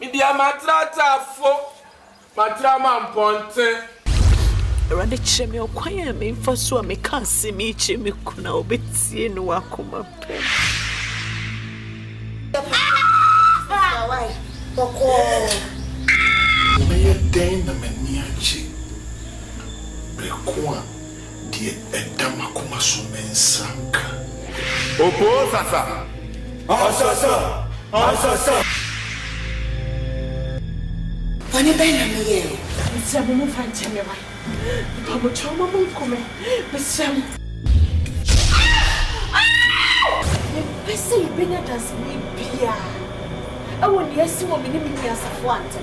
India matrata fo matrama mponte. Rande cheme okwaya me mfa so a me kan se me cheme kuna obetie no wakoma pe. Why? Boko. Me den na maniachi. Brekwa die edama kuma so mensanka. Opo sasa. Asasa. Asasa. Pani bena me ye. Ntia mo mfanje me wa. Pa mo choma mo nkome. Besam. Me pese ibenya das me bia. Awo ni esi wo me ni mi asafo ante.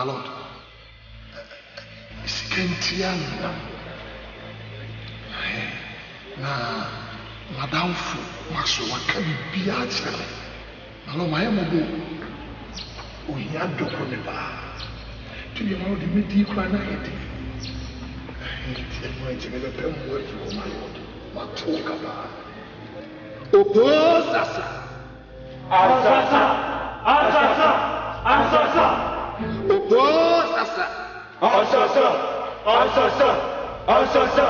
my lord. Sikentiana. Na madam fu maso wakabi bia chale. My lord, my mobo. OHIA doko ne ba. To be my lord, the medi kra na yede. It's a word for my lord. My talk about. Asasa. Asasa. Asasa. Asasa. Asasa. Asasa. Asasa. Asasa.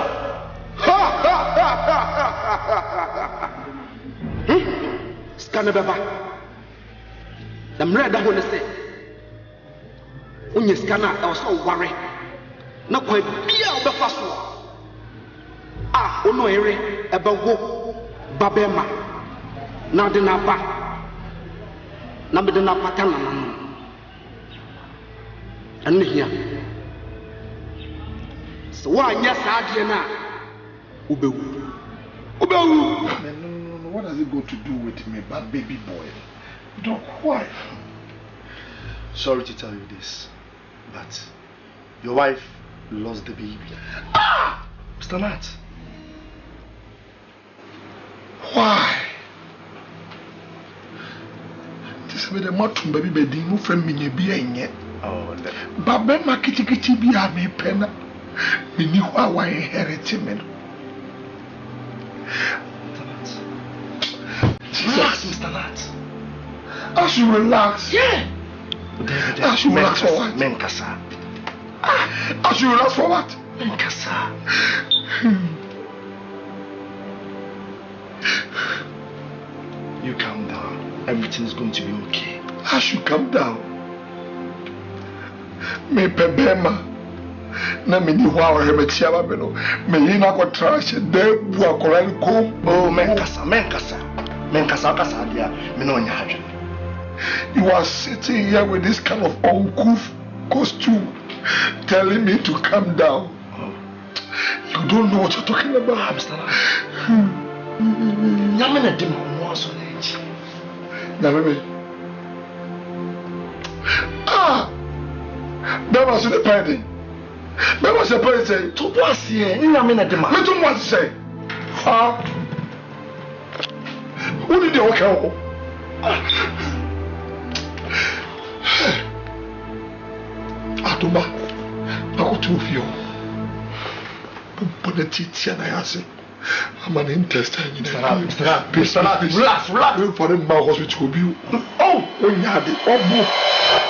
Ha ha ha ha ha. Skana baba. The murder da ho ne say. Unye skana e so ware. Na kwa bia obefa so. Ah, ono ere ebewo babema. Na de na ba. Na be de na pata na no. Anu hia. So wa anya saade na ubewu. Ubewu. No, what does it got to do with me, bad baby boy? Don't why? Sorry to tell you this, but your wife lost the baby. Ah! Mr. Nat. Why? This way the matum baby bedi no friend me bi enye. Oh, Babe makiti bi a me pena. Me ni ho a wa inherit me no. Relax, Mr. Nat. I should relax. Yeah. I should relax for what? Menkasa. I should relax for what? Menkasa. You calm down. Everything's going to be okay. I should calm down. Me pebema. Na me ni ho a wa hemetia ba me no. Me yina ko trash de bu akora ni kom. Oh, menkasa. Menkasa kasa dia. Me no nya hadwe. You are sitting here with this kind of uncouth costume telling me to calm down. Oh. You don't know what you're talking about. Mr. Yamina dim mo so na echi. Nyameme. Ah! That was the party. That was the party. To boss here. Yamina dim. Me too want to say. Ah. Who did you okay? Atuma, ako tufio. Put the teeth and I ask it. I'm an intestine. Mr. Nat, relax. For the mouth hospital. Oh, when you had it. Oh,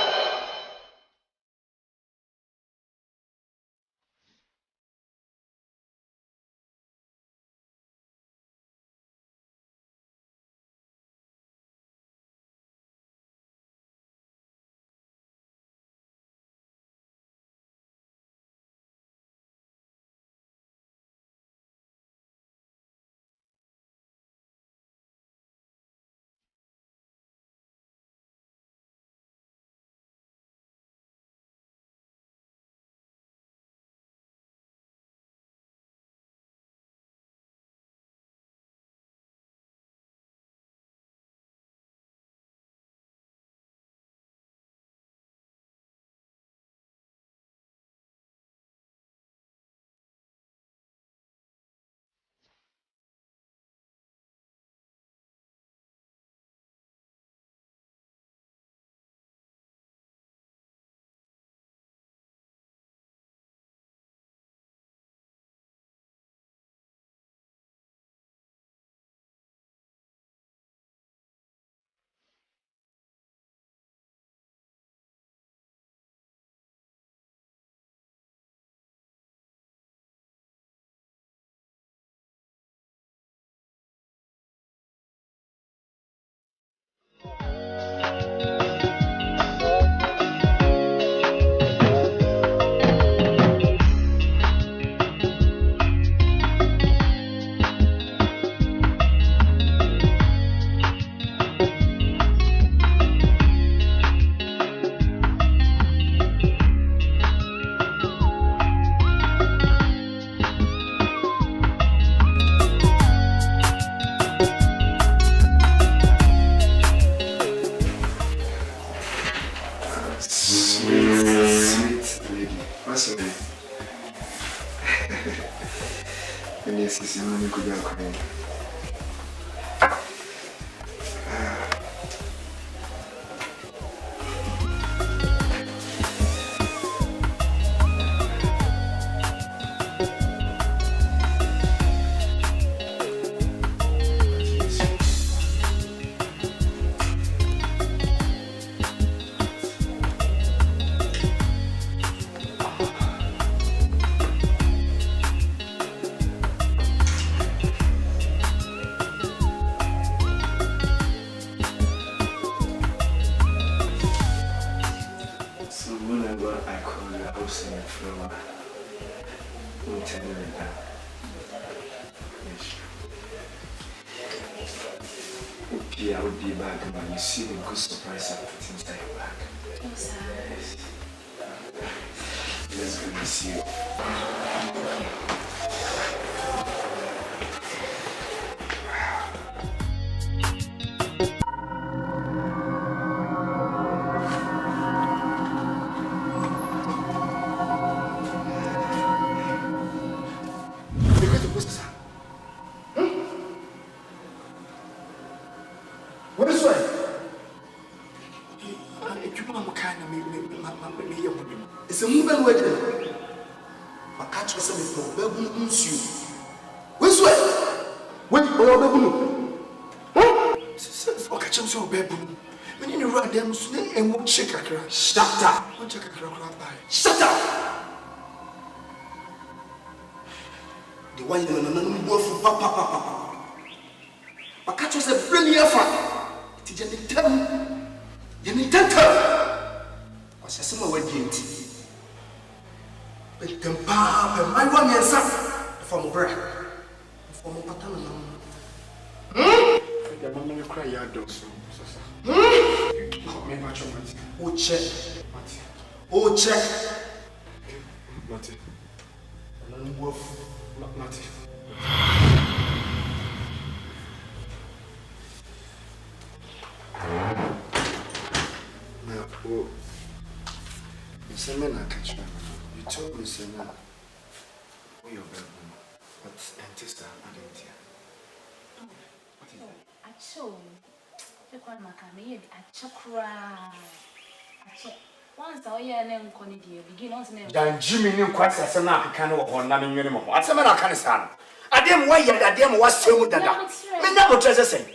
OHIA will be back when you see the good surprise I put inside your bag. Yes. Let's go and see you. It's a movement wedding. My catch was a baby moons you. Which way? Wait, or baby. Huh? Catch him so baby. When you run them, and won't shake a crack. Shut up. Won't check a crack by. Shut up. The one you know, go for papa. My catch was a brilliant fan. It is you need to what's a summer wedding? But the papa, my one year son, from bread, from a patana. The moment you cry, your dogs. Me much of it. Oh, check. Oh, check. Mati. Mati. Oh, it's a man I catch you. You told me, sir, now. Oh, your bedroom. But, and sister, I didn't hear. What is that? I show. The one my camera, I chakra. Once I hear them, Connie, begin on name. Dan Jimmy knew quite as an Akan or Namin minimum. What's a man I can't stand? I didn't wait yet, I didn't was so good. Me never treasure say.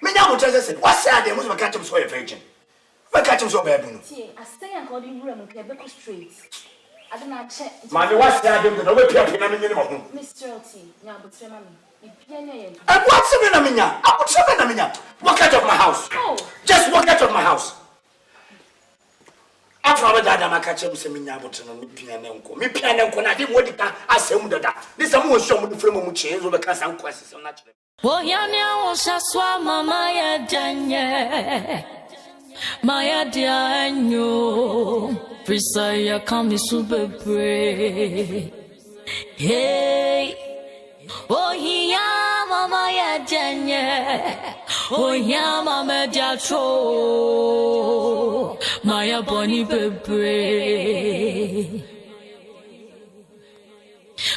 Me never treasure say. What's that? They must catch him so virgin. But catch him so bad. I stay and call him room, okay, because straight. I don't know, check. My what's that? I don't know what people are minimum. Mr. T, now, but remember, and what's the minimum? I put something in a walk out of my house. Oh, just walk out of my house. After that, I'm a catch him saying, Yabuton, me piano, I didn't want it. I say, this someone show me the film of change over cast questions on that. Oh, Yana was a swam, Maya Danye. Maya Diano, Prisaya come super brave. Hey, oh, Yama Maya Danye, oh, Yama Mediatro, Maya Bonnie Bebre.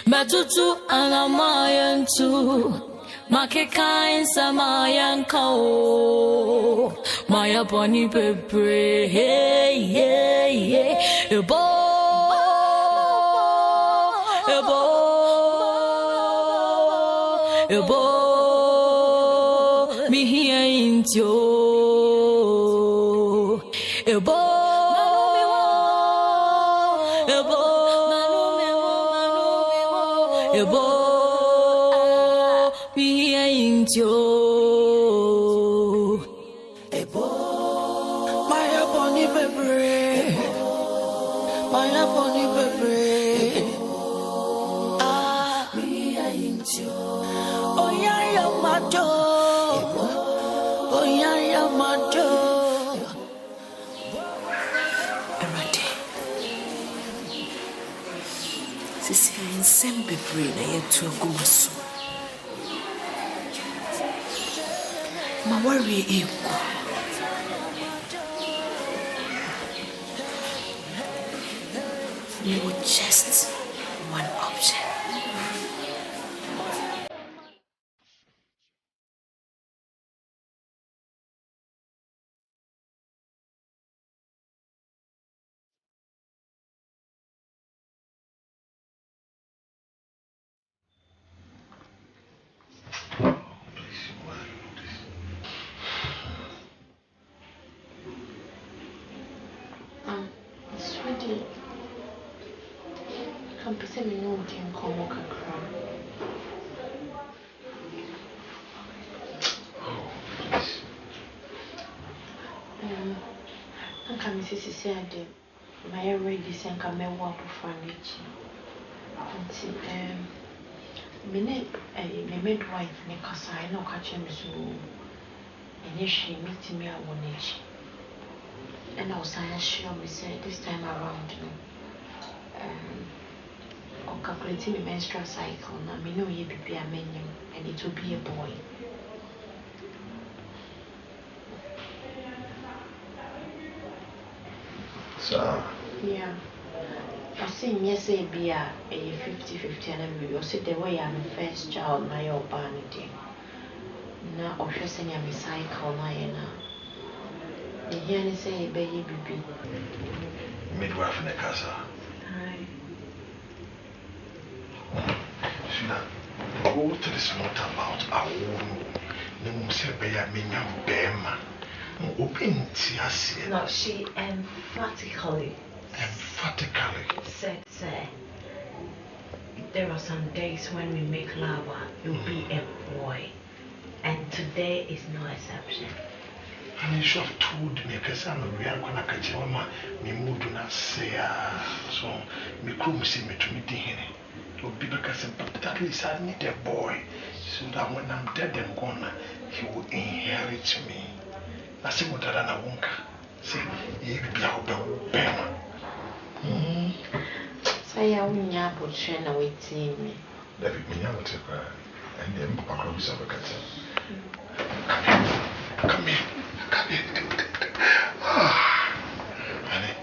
Matutu Alamayan too. Makekain samayan kao Maya boni bebre Ebo Mi hiya intyo Ebo Ebo, Maya Bonnie Bebre, Maya Bonnie Bebre. Ah, me ain't you. Oh, yeah, my door. Oh, yeah, my door. Erade. Sisi ain't same Bebre na yetu agumaso. My worry equal. You were just one option. sweetie, come to me no can come walk across. I can't see my ready and come and walk for furniture. me midwife ne kasa I no catch him so and she meet me at 1H. And I was sure me said this time around, or calculating the menstrual cycle, now me know you be a menu and it will be a boy. So yeah. I say yes, be a 50-50 and you say the way I'm the first child, my old banity. Now, or just say I'm a cycle, now. The here say baby midwife in the casa. Hi. Go to this not about our own. No say be a minion bema. Open tears. No, she emphatically said, there are some days when we make love, you'll be a boy. And today is no exception. And you should have told me because I'm a real one. I can't tell me mood do not say so. Me crew see me to me dinner. Will be because at least I need a boy so that when I'm dead and gone, he will inherit me. I say what I won't say. He be out the pen. Say, I won't have a train away to me. David, me, I will take her and then Papa Crow's a Come here. Honey,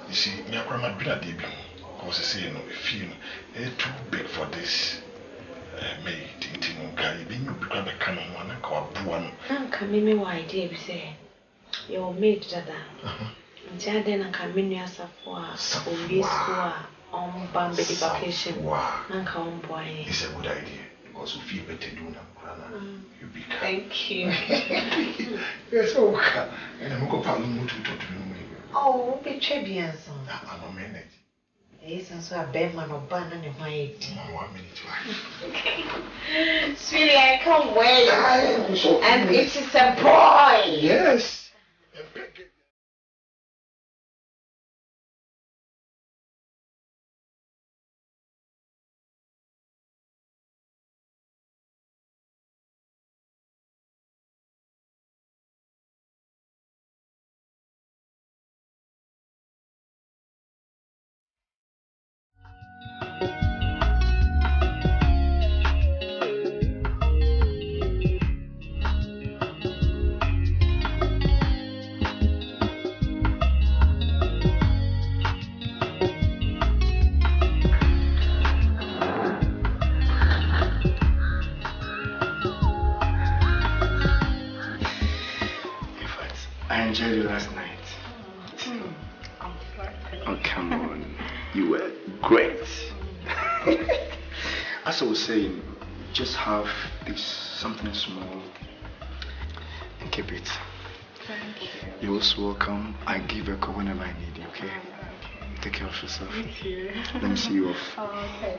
you see, me a grandma be a debut. Because I say, feel too big for this. May tinting guy, being you become a canon one and call one. I'm coming, me, why, dear, say, your maid, Dada. And then I come in as a for on Bambi vacation. And come, boy. It's a good idea. Because you feel better doing them. You be kind. Thank you. Yes, okay. And I'm going to talk to you. Oh, be Trebian. I'm a minute. Yes, and so a bedman or banana in my 1 minute. Okay. Sweetie, I can't wait. And it is a boy. Yes. I enjoyed you last night. Oh, come on. You were great. As I was saying, just have this something small and keep it. Thank you. You're also welcome. I give a call whenever I need you, okay? Take care of yourself. Thank you. Let me see you off. Oh, okay.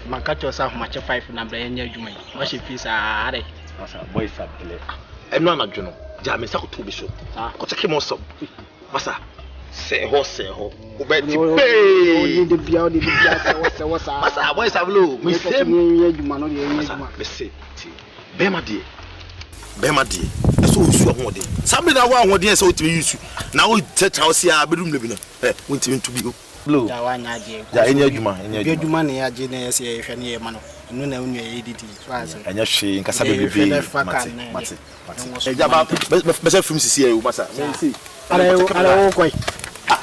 Man catch yourself match 5 number in your jumay. What if he's a boys are I'm not a journal. Jammy Sako to be so. Got a came on some. Massa, say horse, obey the beyond the Massa, boys have low. Miss Bema dear. Bema dear. So you are one day. Somebody that one day so to use you. Now we touch house here, bedroom living. Want him to be blue. Yeah, in your juma, in your money, I genius, if any man. No, no, no, and your shame, Casabi, Mati. Better from CCA, Massa. See, I quite.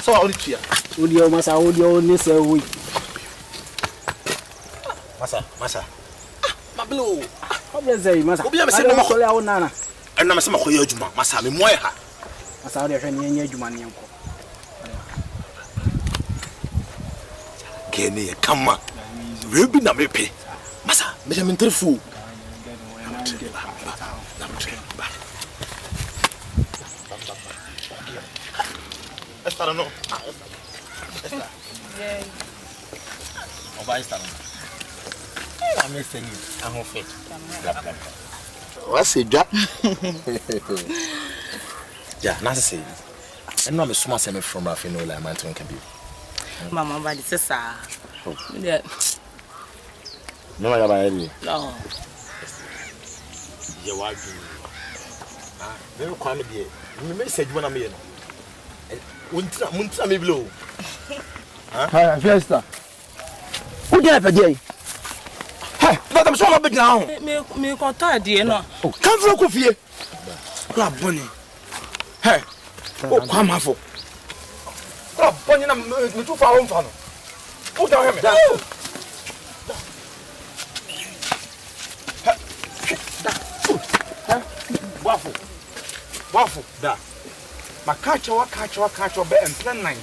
So I'll let you. Would you, Massa, would you only say we? Massa. Blue. How does say, Massa? Nana. And I'm some of your juma, Massa, me moya. I saw the friend in your money. Kenny, come on. Ruby na mepe. Masa, me me interfu. Estara no. Yeah. Oba estara. I'm missing you. I'm on fit. What's it, Jack? Yeah, that's say. I know I'm a small semi from Rafino, like my tongue can be. Mama, but it's a sa. Yeah. No, I have any. No. You are good. Ah, never come here. You may say you want to be. Muntra me blow. Hi, Fiesta. Who did I forget? Hey, but I'm so happy now. Me contact dear no. Oh, come from Kofi. Club Bonnie. Hey, oh, come on for. Club Bonnie, I'm too far home for no. Put down him. Waffle, da. My catch or bed and plan 9.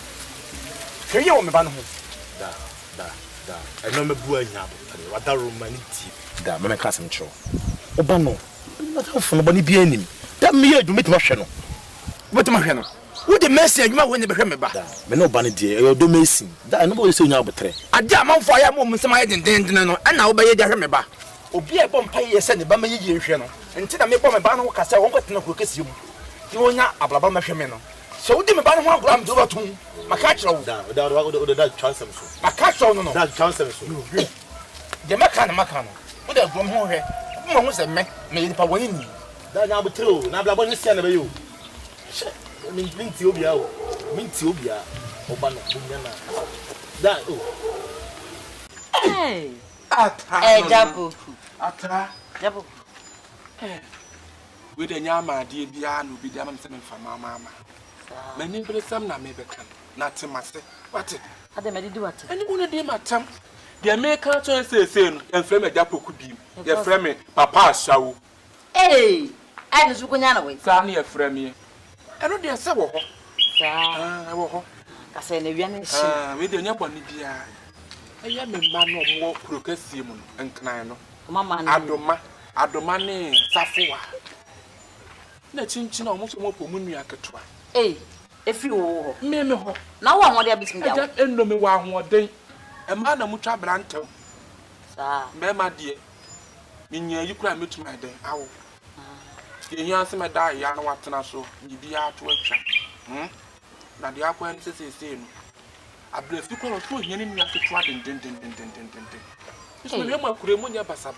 Can you me ban home? Da. I know me bua nya. What that room many tea. Da, me class him cho. Oba no. Not for nobody be any. That me you meet my no. What my no? Who the message you when you be me ba? Me no ban dey. You do messing. Da nobody say nya obetre. Aja man for ya mum say my den no. And now be dey me ba. Obi e bom paye say ne ba me yi hwe no. Enti na me bom me ba no ka say won kwetena kuro kesi mu. Ti wonya ablaba ma hwe me no. So wudi me ba no ho agura me do batum. Maka kire wo. Da chance am so. Maka kire wo no. Da chance am so. De maka no. Wudi agum ho hwe. Mo ho say me yi pa woni ni. Da nya abutre o. Na ablaba ni sia na be yo. Minti obia o. Minti obia. Oba no bunya na. Da o. Hey. Ata. Jabu. Ata. Jabu. We the nyama die bia no bi dia man se me fa mama. Mani bere sam na me beka. Na temase. What? Ade me di what? Ani una de matam. Dia me ka to say no. Enfrem ajapoku bi. Ye frem papa ashawo. Hey, I no suko nya na we. Sa na ye frem ye. Eno de se wo ho. Sa. Wo ho. Ka se na wi na shi. We de nya boni bia. Eye me ma no mo prokasie mu no. Enkran no. Mama na. Adoma ne safoa. Na chinchina omo so mo pomu nua ketwa. Efi wo. Me ho. Na wo ahode abitim dia. Aja endo me wa ahoden. E ma na mutwa brantam. Sa. Me ma de. Minya yi kura metuma den awo. Ye hian se me da ya na watena so. Nyidia to atwa. Na de akwa en sese no. Abrefi ko so hian ni nua ketwa den. So me ma kure mu nya basa.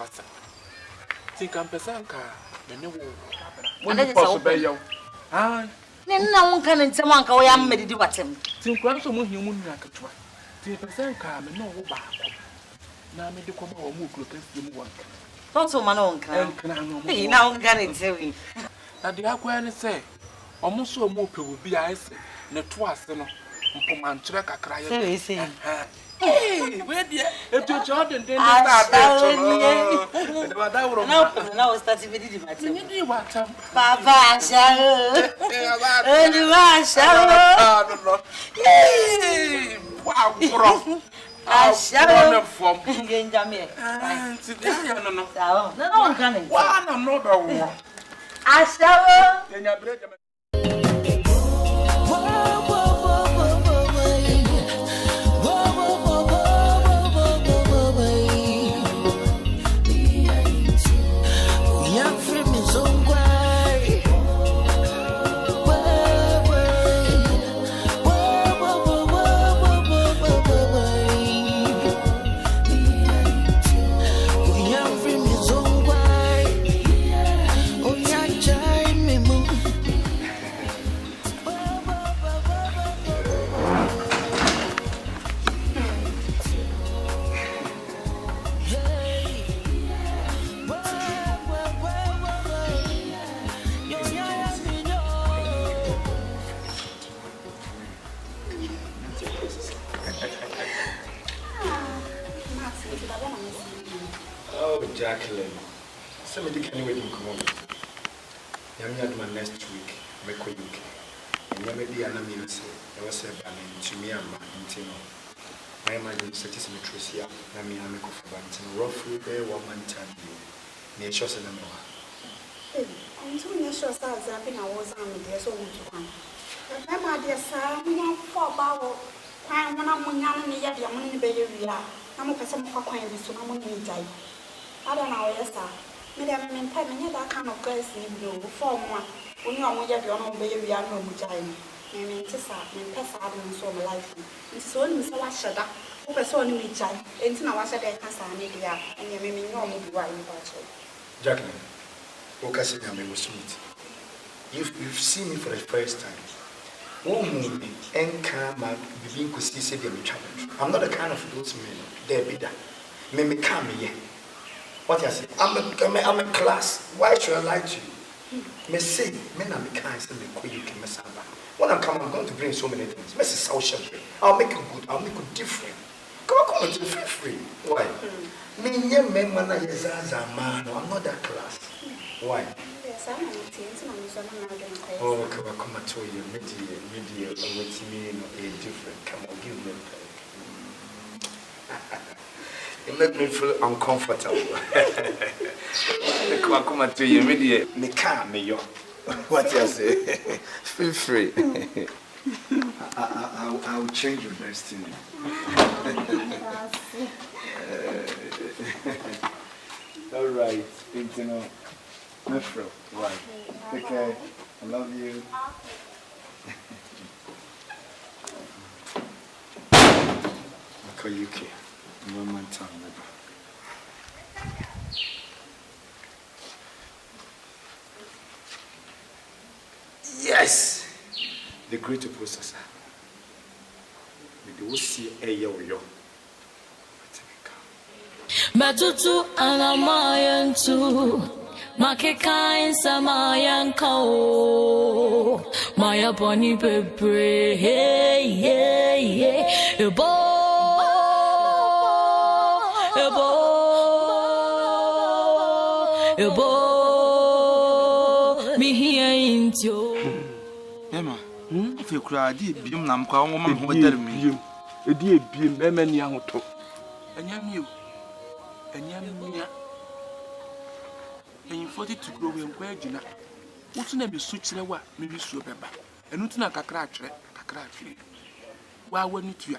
Think I'm pesanka. Me wo. When you possible yo. Ah. Na won kan ntem anka wo ya mmedi watem. Think kwan so mo hian mu nua ketwa. Think pesanka me no wo ba ko. Na me de ko ba wo mu kuro kasi mu wanka. Tonto ma no nkan. Hey, na won kan ntem. Na de akwa ne se. Omo so mo pewu bi aise ne to ase no. Mpomantre kakra ye. Sei. Hey, where there? If you Jordan, then start now we start with the matter. You need water. Papa, shall. Hey, wow, bro. I shall from Benjamin. No, coming. One another one. I shall. Then your bread. Jacqueline, somebody can wait in common. Yam next week, make UK. And maybe an amuse, I was a banning to me and my intimo. My imagine status in Tricia, I mean, I'm a coffee bank, and roughly there 1 month time. Nature said, I'm so sure that I was on the dear so much to come. My dear sir, we have 4 hours. When I'm young and yet I'm in the baby, I'm a person for quiet, so I'm going to die. I don't know, yes, sir. Madame, and time and yet I kind of girls in blue, 4 more. When you are more yet your own baby, I know much. I mean, Tessa, and Tessa, I don't so life. It's only so much shut up. Who was only me, child, and now I said I can't stand it, and you may be normal be right about you. Jacqueline, what I said, I will sweet. You've seen me for the first time. I'm not the kind of those men. They're bitter. Me come here. What I say? I'm a class. Why should I lie to you? Me say, men are kind. Say me you can mess up. When I come, I'm going to bring so many things. Mrs. South I'll make it good. I'll make it different. Come on, feel free. Why? Me young men, man, I'm not that class. Why? Oh, come on, to you, media, with me, a different. Come on, give me. You make me feel uncomfortable. Come on, to you, media, me can't, me yo. What you say? Feel free. I'll change your destiny. All right, Intino. Mefro, right. Take care. I love you. I'll call you K. 1 month time, maybe. Yes! The great processor. We do see a yo. Matutu alamayan tu makekain samayan kao maya poni pepe hey hey hey ebo mi hiya intio Emma if you cry di biom nam kwa wo ma ho dare mi edi ebiem ema ni ahoto anyam you Enyamia and 42 growing where Gina. What's name is switch the wa, maybe so beba. And Nutina Cacratch, Cacratch. Why wouldn't you?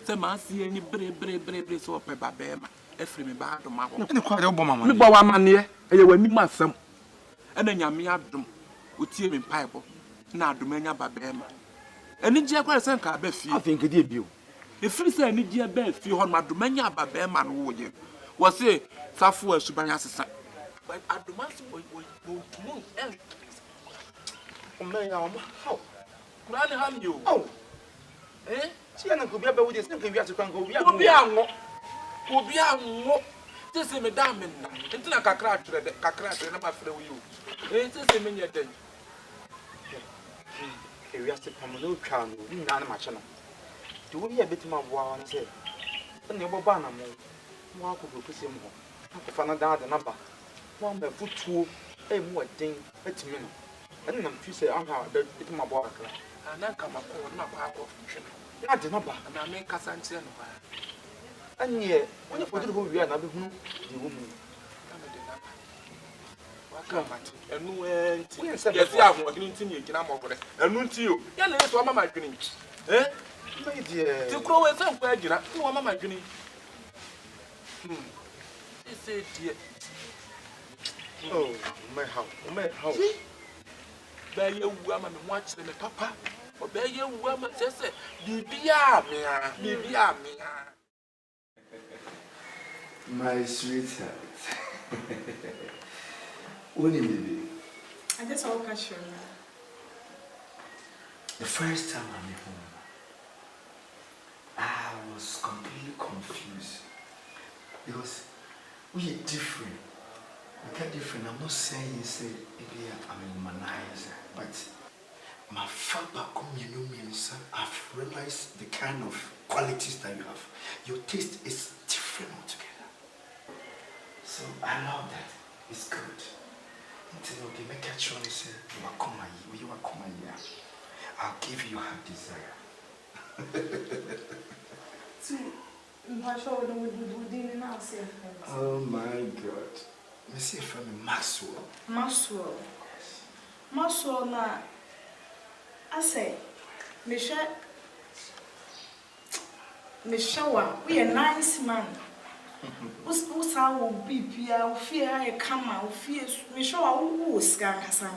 The man see any brave so peba bema, every me bad of my own. Quite a woman, me bow man here, and you will meet my son. And then Yamia drum would see him in pipe. Now, Domenia Babema. And in Jacques Sanka Befi, I think it did you. If you say any dear bed, you on my Domenia Babema and would you? Was it Safu as Subanyas? But at the master, move and how? Granny, how you? Oh, eh? She could be about this thing. We have to go. We are more. This is a madam, and then I can crack and I'm afraid of you. It's the same in your day. We have to come a little charm, none of my channel. Do we have a bit more wow and say, and your banner move. One could go see more. If I know the number, one by foot 2, a more thing, 8 minutes. And then I'm say, I'm how the bit my boy. And then come up with my back of not the number, and I make Asante. And yet, when you put it who we are, the woman. Come at and no end. Yes, I'm working to you, I'm over there. And noon to you. Yan is one of my dreams. Eh? My dear, to grow as I'm glad you're not one of my dreams. It's a dear. Oh, my house. Bear your woman watch them, papa. Or bear your woman, just say, be my sweetheart. What did you do? I just all catch you. The first time I'm home, I was completely confused. Because we are different. We are different. I'm not saying you say I'm in Manais, but my father I've realized the kind of qualities that you have. Your taste is different altogether. So I love that. It's good. Until they make a choice, say you are coming here. I'll give you her desire. Oh my God. Me see from Maxwell. Maxwell na I say Michelle we a nice man. Who's our BPA, fear, come out, fear, Michelle, who's Gasa.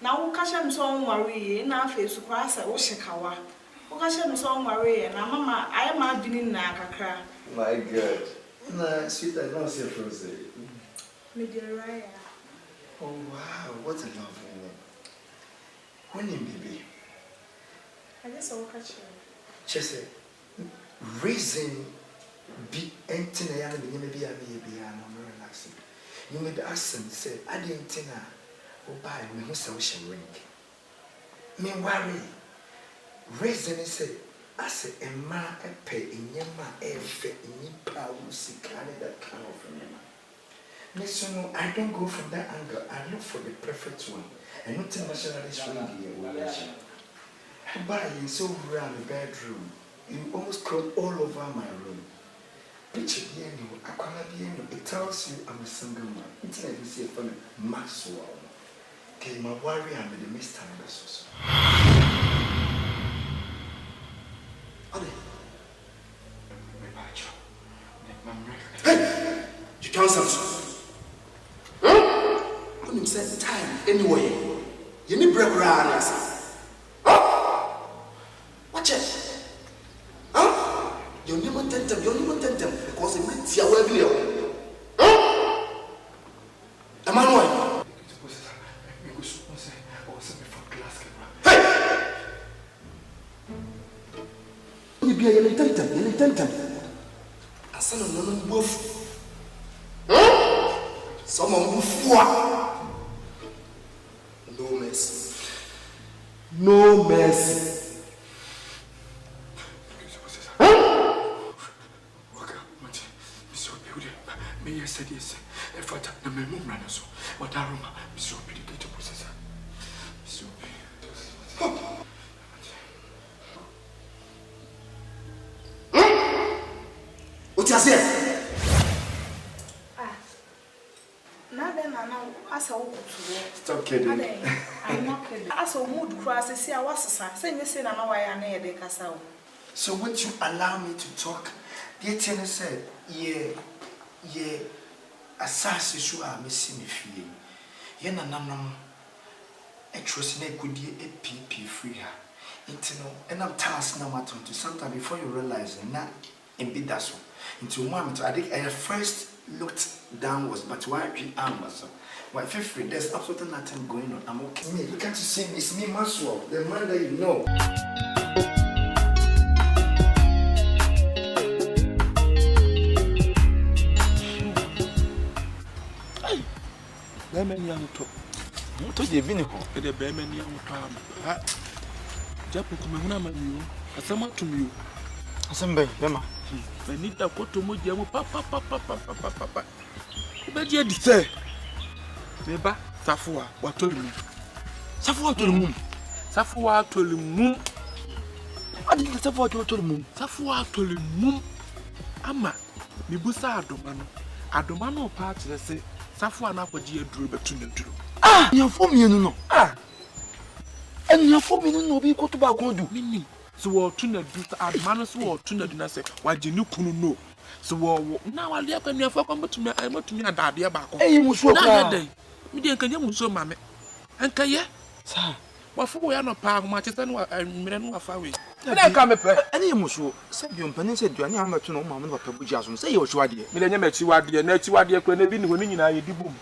Now, Kasham so worry, now face to cross a Oshikawa. Kasham so worry, and Mamma, I am not been in Nakakra. My God. Nah, sweet, I don't see a frozen. Oh, wow, what a lovely name. When in baby? I just saw catch you. Chese, reason be empty and maybe I may be relaxing. You may be asking, say, I didn't think I will buy me who's ocean ring. Me worry. Reason is say, I say, a man a pay in your man a fit in your power, see, that kind of man. Listen, I don't go from that angle. I look for the perfect one. And not internationally swing. But you so around the bedroom, you almost crawl all over my room. Picture here, it tells you I'm a single man. It's like you see a funny Maxwell. Okay, my worry and the mist and the sauce. Hey! You can't something. When you set time anyway, you need break around us. Watch it. You never tell them because it makes your way below. Am I right? Hey! You be a yellow tentam. I said, no, wolf. Someone who fought. No mercy. No mercy. May I say this? If I take the memo, so what I remember, Miss Opie, the gate processor. Miss Opie. What you say? Stop kidding. I'm not kidding. I saw mood cross. See, I was saying, I know why I need a castle. So, would you allow me to talk? The tenant said, yeah, assassin, you are missing if you. Yen and Nam, a trust neck could be a PP free her. And I'm tasked now to sometime before you realize that in Bidaso. Into a moment, I think I first looked downwards, but why we arm myself? Why, free, there's absolutely nothing going on. I'm okay. Me, look at you see me, it's me, Maxwell, the man that you know. Hey, Bemen young top. What told you, Vinico? The Bemen young top. Japukuna, you, a summer to you. Asante, Bema. Benita koto moja mo papa. Ubeje dise. Beba Safua watolimu. Safua watolimu. Safua watolimu. Adi Safua watolimu. Safua watolimu. Ama nibusa adomano. Adomano pa kire se Safua na kwaji aduru betu na duru. Ah, nyafo mienu no. Ah. En nyafo mienu no bi koto ba kodu. Minim. So what tuna do admano so what tuna do na say wagenu kunu no so wo na wale akwa afọ kwamba tumi ai matumi adade ba ko eh muso ka mi de nkanya muso mame anka ye sa wafo wo ya no pa ma chese no mire no afa we na ka me pe ani muso se bi ompani se duane amato no ma me papa buji aso se ye wo chiwade mi de nya ma chiwade na chiwade kro na bi ni woni nyina ye dibum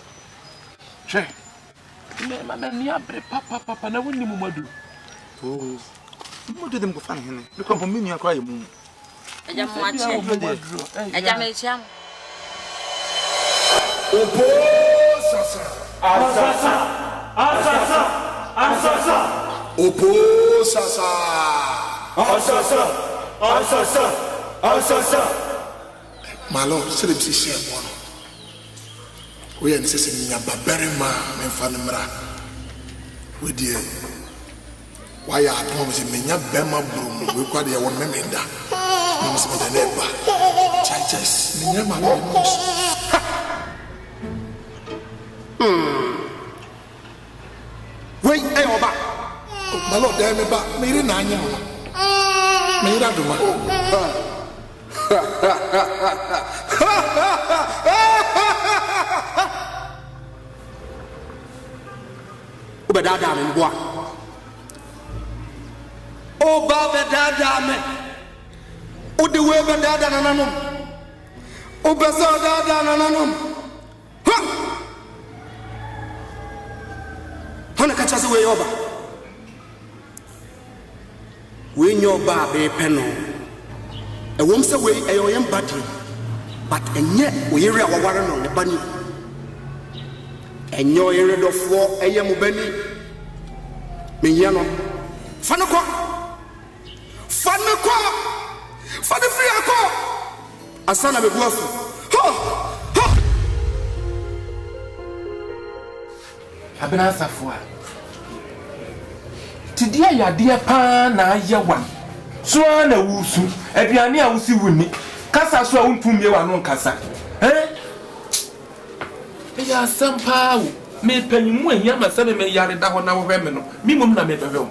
hwe me mama ni abre papa na woni mu madu oh mo de dem go fan hene me ko mi nua kra ye mu eja mo ache eja me chiam opo sasa opo sasa malo se dem si share mo no we en se nya babere ma me fa no mra we die why I promise me nya bema brum we kwa de won memenda must be the neighbor. Changes. Never Wait, hey, Oba. My lord, there me back. Me in Nanya. Me in Aduma. Ubedada me boa. Oba bedada me. Udi we bedada nananum. Ubeza dada nananum. Ha! Hana kachazi we Oba. We nyoba be peno. E wom se we ayoyem badi. But enye we yere awaware no ne bani. Enyo yere dofo eyem bani. Me yano. Fanako. Fanako. Fani free ako. Asana be buafu. Ha. Abena safwa. Tidia ya dia pa na ye wan. So na wusu. Aduane a wusi wuni. Kasa so a untumie wa no kasa. Ya sampa wo. Me panyimu ehia ma sabe me yare da ho na wo hwe me no. Mi mum na me behwe wo.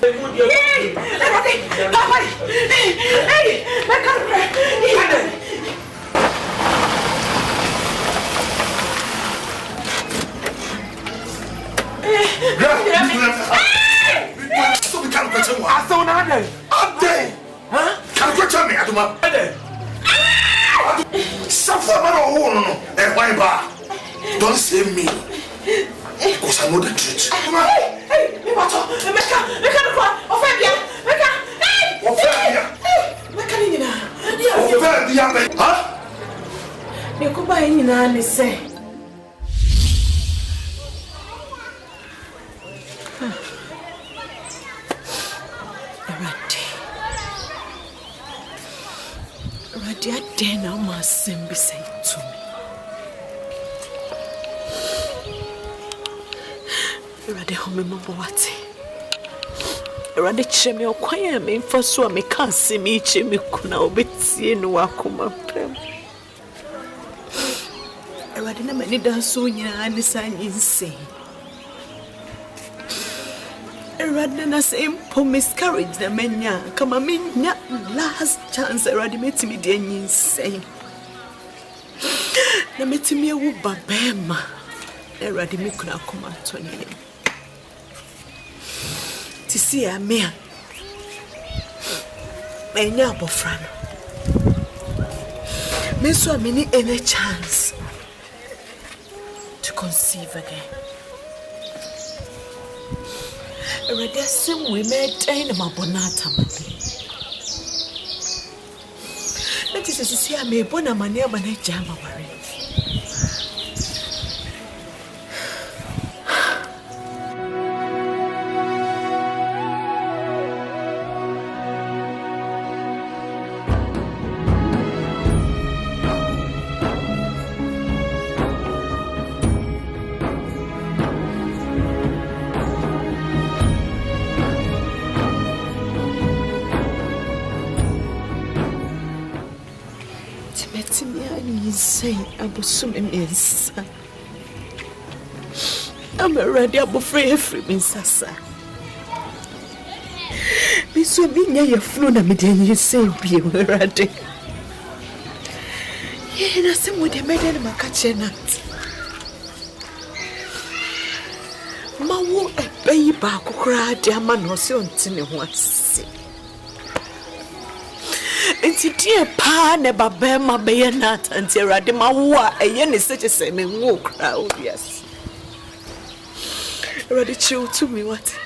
Hey! So we can't get him. I saw none. Huh? Can't get me, Aduma. Suffer, no. And why bar? Don't say me. Because I know the truth. Hey, Meka, Radia dena masembi say to me. Rade home mabwati. Rade cheme okwaya me mfaso me kanse me cheme kuna obetie no akoma pem. Rade na mani danso nyina ne sanyinse. Rade na same po miscarriage na menya kama menya last chance rade metimi de anyinse. Na metimi ewu babema. Rade me kuna akoma tonye. To see a man, my neighbor friend. Me so many any chance to conceive again. Already some we made in my bonata. That is to see a me bona mania mane jama worry. Abusum means I'm ready abofre free me sasa. Me so me nya ye flu na me den ye say bi ready. Ye na sem wo de mede na makache na. Ma wo ebeyi ba kokora de ama no se ontine ho ase. Enti die pa ne babema beye nat anti rade ma wo a eye ne seche se me wo kra obvious. Rade chill to me what?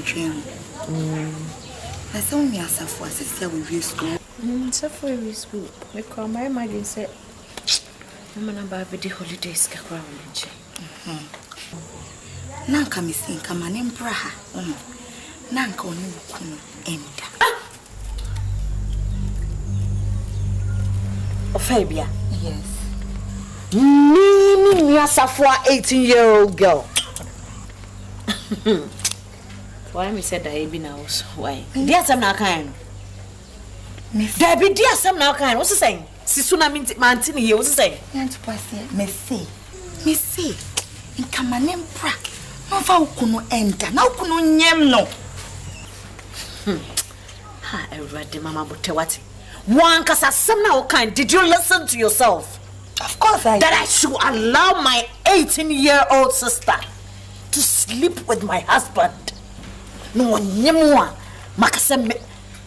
dream. I saw me as a force, we school. So we school. We come my imagine say, I'm gonna buy the holidays. Nanka missing, come on in Braha. Nanka no kuno enter. Fabia. Yes. Me as a 18-year-old girl. Why me said that I be now? Why? Dear some now kind. There be dear some now kind. What's he saying? Sisuna mantini here. What's he saying? Me say. In kamanem bra. No fa ukuno enter. Na ukuno nyem no. Ha, everybody mama butewati. One kasa some now kind. Did you listen to yourself? Of course I. That I should allow my 18-year-old sister to sleep with my husband. No, nyemwa. Makasem.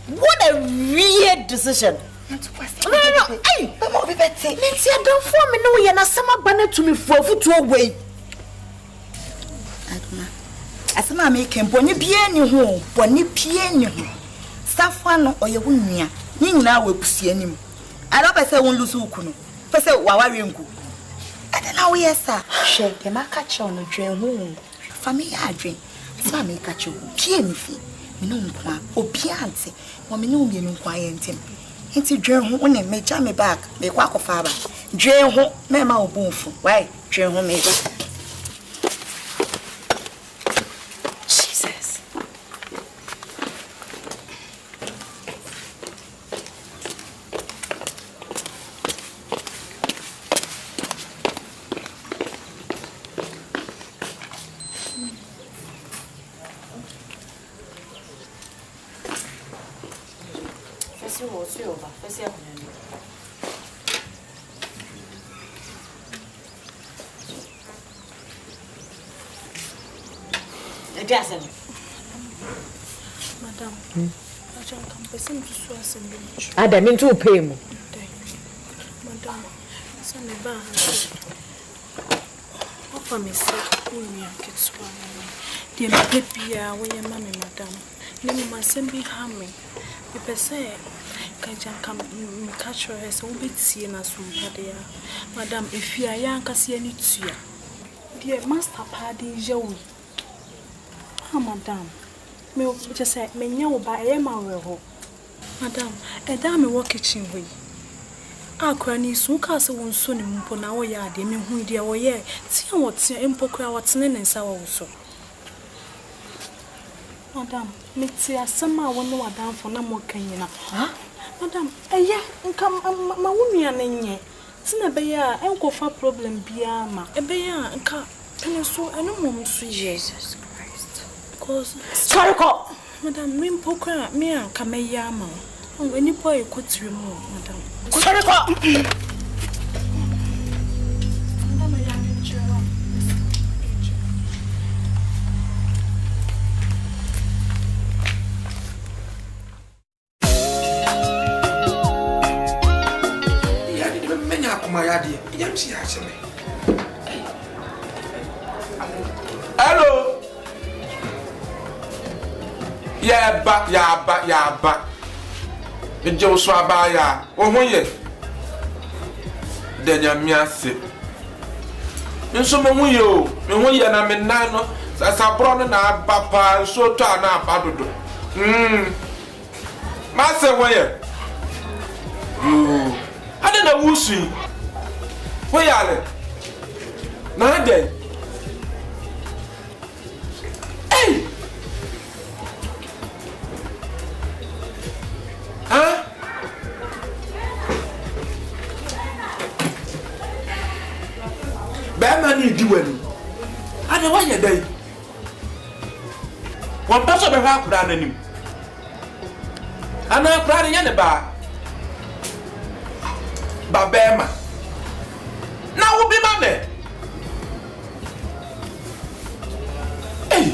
What a weird decision. No. Hey, Mama be better. Nancy, I don't for me no ya na sama bana to me for to away. Aduma. Asema make boni bia ni ho, boni pie ni ho. Safwa no oye wo nua. Ni nyina wa pusi anim. Ada pese won lusu ukunu. Pese wa ware nku. Ada na wo yesa. Hwe, de maka che ono dwen ho. Family adwen. Asema me ka che ho. Pie ni fi. Me no nkwa. Obi ante. Wo me no mbienu nkwa ye ntem. Enti dwen ho one meja me back. Me kwa kofa ba. Dwen ho me ma obunfu. Why? Dwen ho meja. Jesus. Madam, I can't come to Swas and Village. I didn't to pay me. Madam, it's on the bar. Offer me sick, we are kids one. Dear Pepia, where your mammy, madam. Name my son be harming. If I say, can come catch her as a bit seeing us from Padia. Madam, if you are young, can see any tear. Dear Master Paddy Joey. Ah, madam. Me just say, me know by a man. Madam, a dame walk kitchen way. Our cranny soon castle won't soon in Pona yard, and who dear or ye, see what's your impocra what's in and so also. Madam, me see a summer one more down for no more canina. Huh? Madam, yeah, and come my woman and ye. Sina bear, and go for problem biama, a bear and car, and so I know mom sweet Jesus. Sorry, Madam, me poker, me and Kameyama. Oh, any boy could remove, Madam. Sorry, Hello. Yeah, back. The Joshua Baya. Oh, ye. Then your miasi. In some way, you, and when you are a nano, as a brother and a papa, so turn up out of it. Master, where you? I don't know who's she. Where are they? Not dead. Hey! Huh? Batman, you do it. I don't want your day. One person of half crown in him. I'm not proud in the bar. Babema. Now will be Monday. Hey.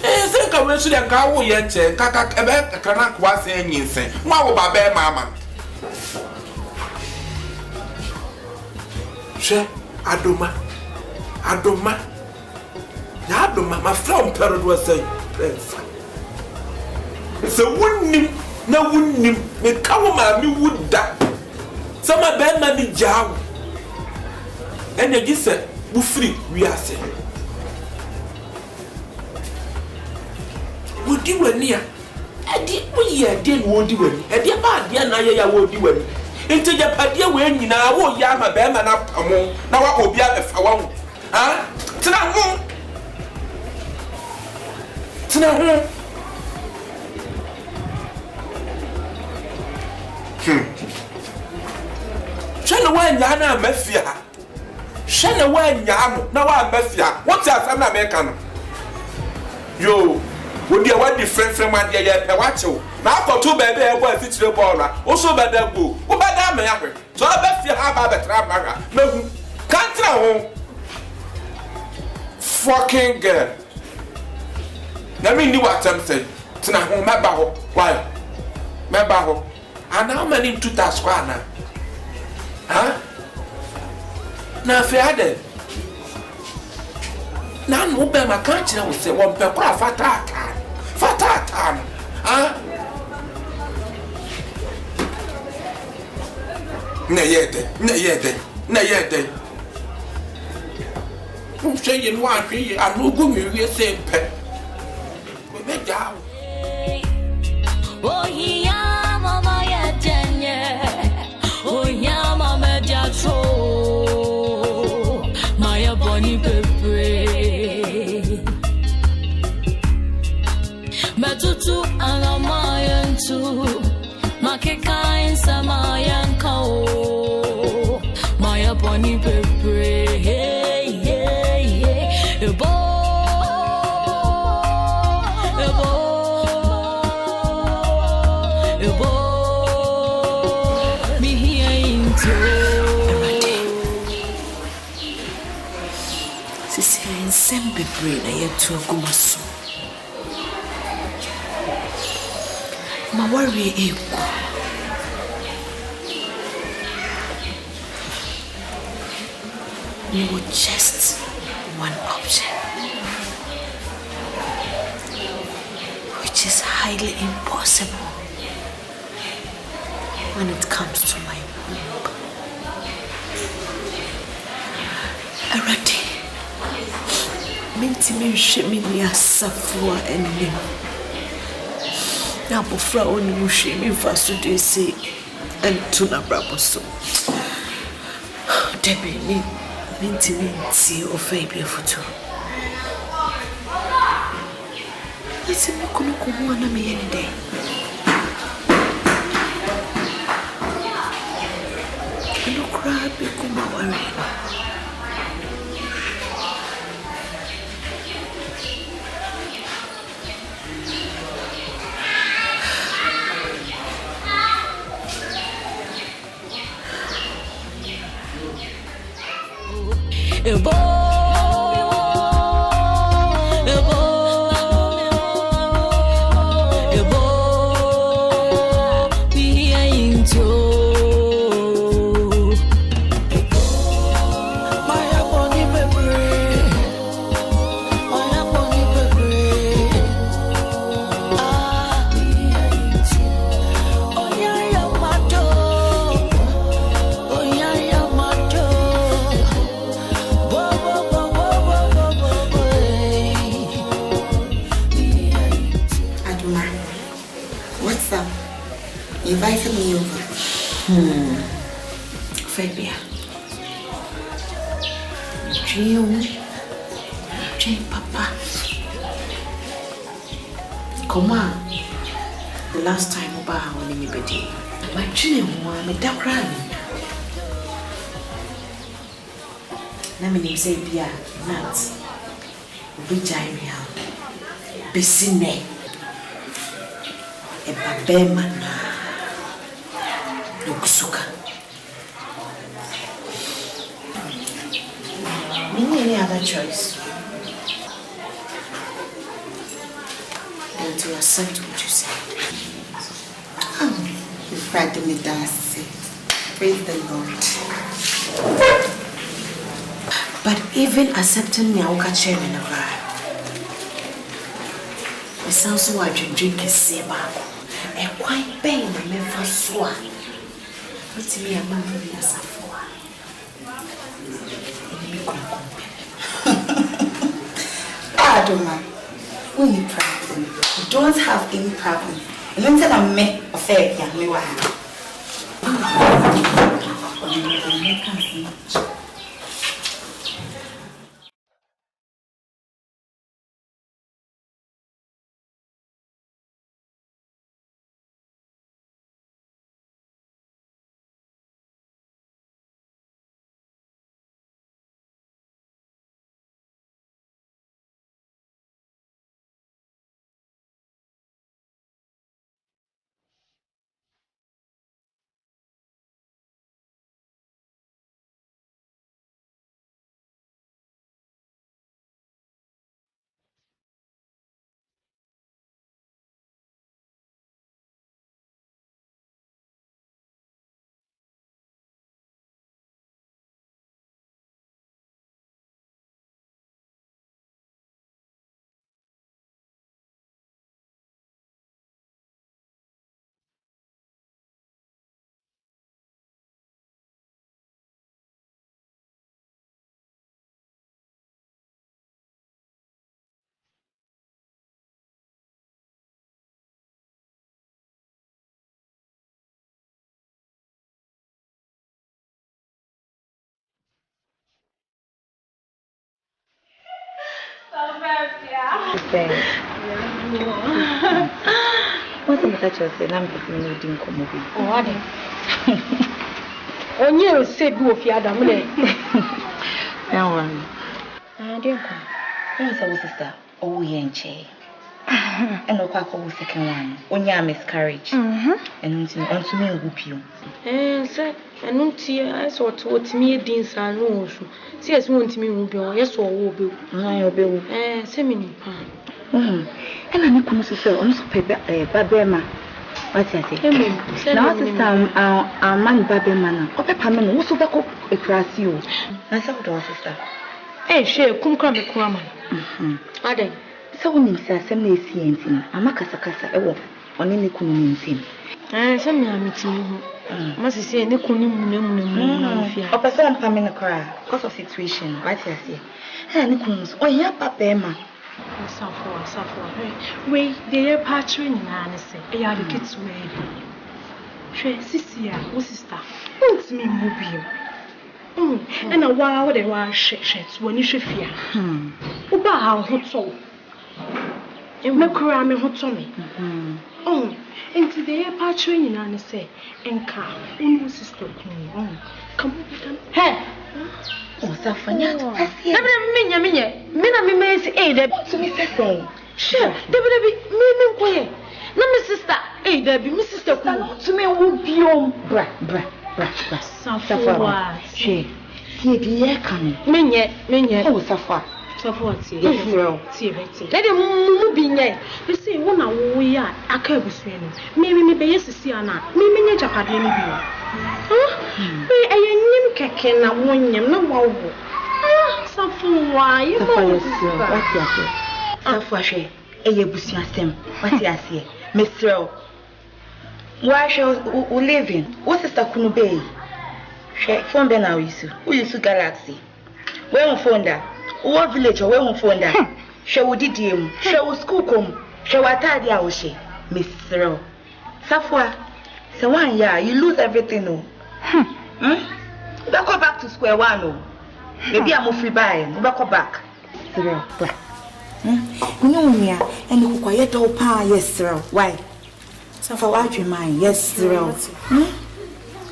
I think I will see a cow yet. Kaka Quebec cannot was saying you say. What will Babema? She Adoma. My friend Perod was saying, friends. So wouldn't na wouldn't me come me would that. Some of them money job. And you just said, we free, we are saying. Would you near? I did we didn't want to win. And the bad dear Naya would you win. Into your padia when you now will yam a bearman up among. Now I will be at the phone. Ah, tonight. Tonight. Shana wan yana mafia. Shana wan yam na wa mafia. What's that I'm American? Yo, would you want different from what you have watching? Now for 2 baby I was teaching the ball. Also better go. What about that? So I bet you have a better no can't home. Fucking girl. Let me know what I'm saying. Tonight home my baho. Why? My baho. And how many 2,000 now? Huh? Now, fair then. Now, no better, my country will say 1 per fata. Huh? Nay, I'm saying, why, I know good, you say, pet. We make out. OHIA, Mama, OHIA, Mama, Maya Bonnie Pepe Matutu Alamayan too Makeka in Samayan Kao Maya Bonnie Pepe Sembe brain na yetu agumaso. Ma worry eku. You would just one option, which is highly impossible when it comes to my womb. Already. Minti me shemi ni asafua enim. Na bofra oni mu shemi faso de se entu na braboso. Debi ni minti ofe bi afuto. Ese me kono ko hu ana me yene de. No cry be kuma worry. Invited me over. Fabia. Dream, Papa. Come on. The last time Oba when you bedi. My dream was me da crying. Na me say bia nat. Obi jai me out. Besine. E babema na. Lukusuka. Any other choice than to accept what you said. You frightened me, Darcy. Praise the Lord. But even accepting me, I will catch him in a It sounds like you drink a saber. A quite pain, my man for swan. What's me a man with a safwa? I don't know. When you problem, you don't have any problem. And then I make a fair young me. What's the matter? I'm getting come over. On you said go for Adam. Now, dear, where's our sister? Oh, Yanche. And no quack over second one. When you miscarriage. And unto me, whoop you. Sir, and until I saw towards me, Dean San Roshu. See, as one to me, Rubio, yes, or will be. I obey. Semini. And I couldn't say, on Babema. What's that? Now, this time, our man Babemana, or Pepperman, also back up across you. I saw our sister. She come come a crumb. Ade. So when you say some days, I'm a casa, on any couldn't some meeting. Must say, any couldn't or person coming a cry because of situation. What I say? And Nicholas, oh, yeah, Babema. Suffer. Wait, they are patching in Annecy. I had the kids ready. She, Sissia, what's sister? What's me mobile? And a while they were shits when you should fear. Uba how hot so. And no crime hot to me. And today a patching in Annecy and car, one sister. Come on, hey. Oh, Safanya, Mina may say, to me, say, sure, there will be me quiet. No, my sister, there be Mrs. To me, will be on bra, Safa. She, dear, coming. Minye, oh, Safa. Safa, let him be near. You see, one hour we are a curb swing. Maybe be see Anna, maybe Japan. I am kicking a one, no more. Something why you Safa, a busia stem. What I say, Mr. Why shall we live in? What is the Kunube? She phone Ben Arisu, who is to Galaxy. Where on phone that? What village or where on phone that? Shall we did him? Shall we school come? Shall I tidy our she? Mr. Safwa, so 1 year you lose everything, no? Don't go back to square one, no. Maybe I'm free buying. Don't go back. No, Mia, and you quiet old pa, yes, sir. Why? So for what you mind, yes, sir.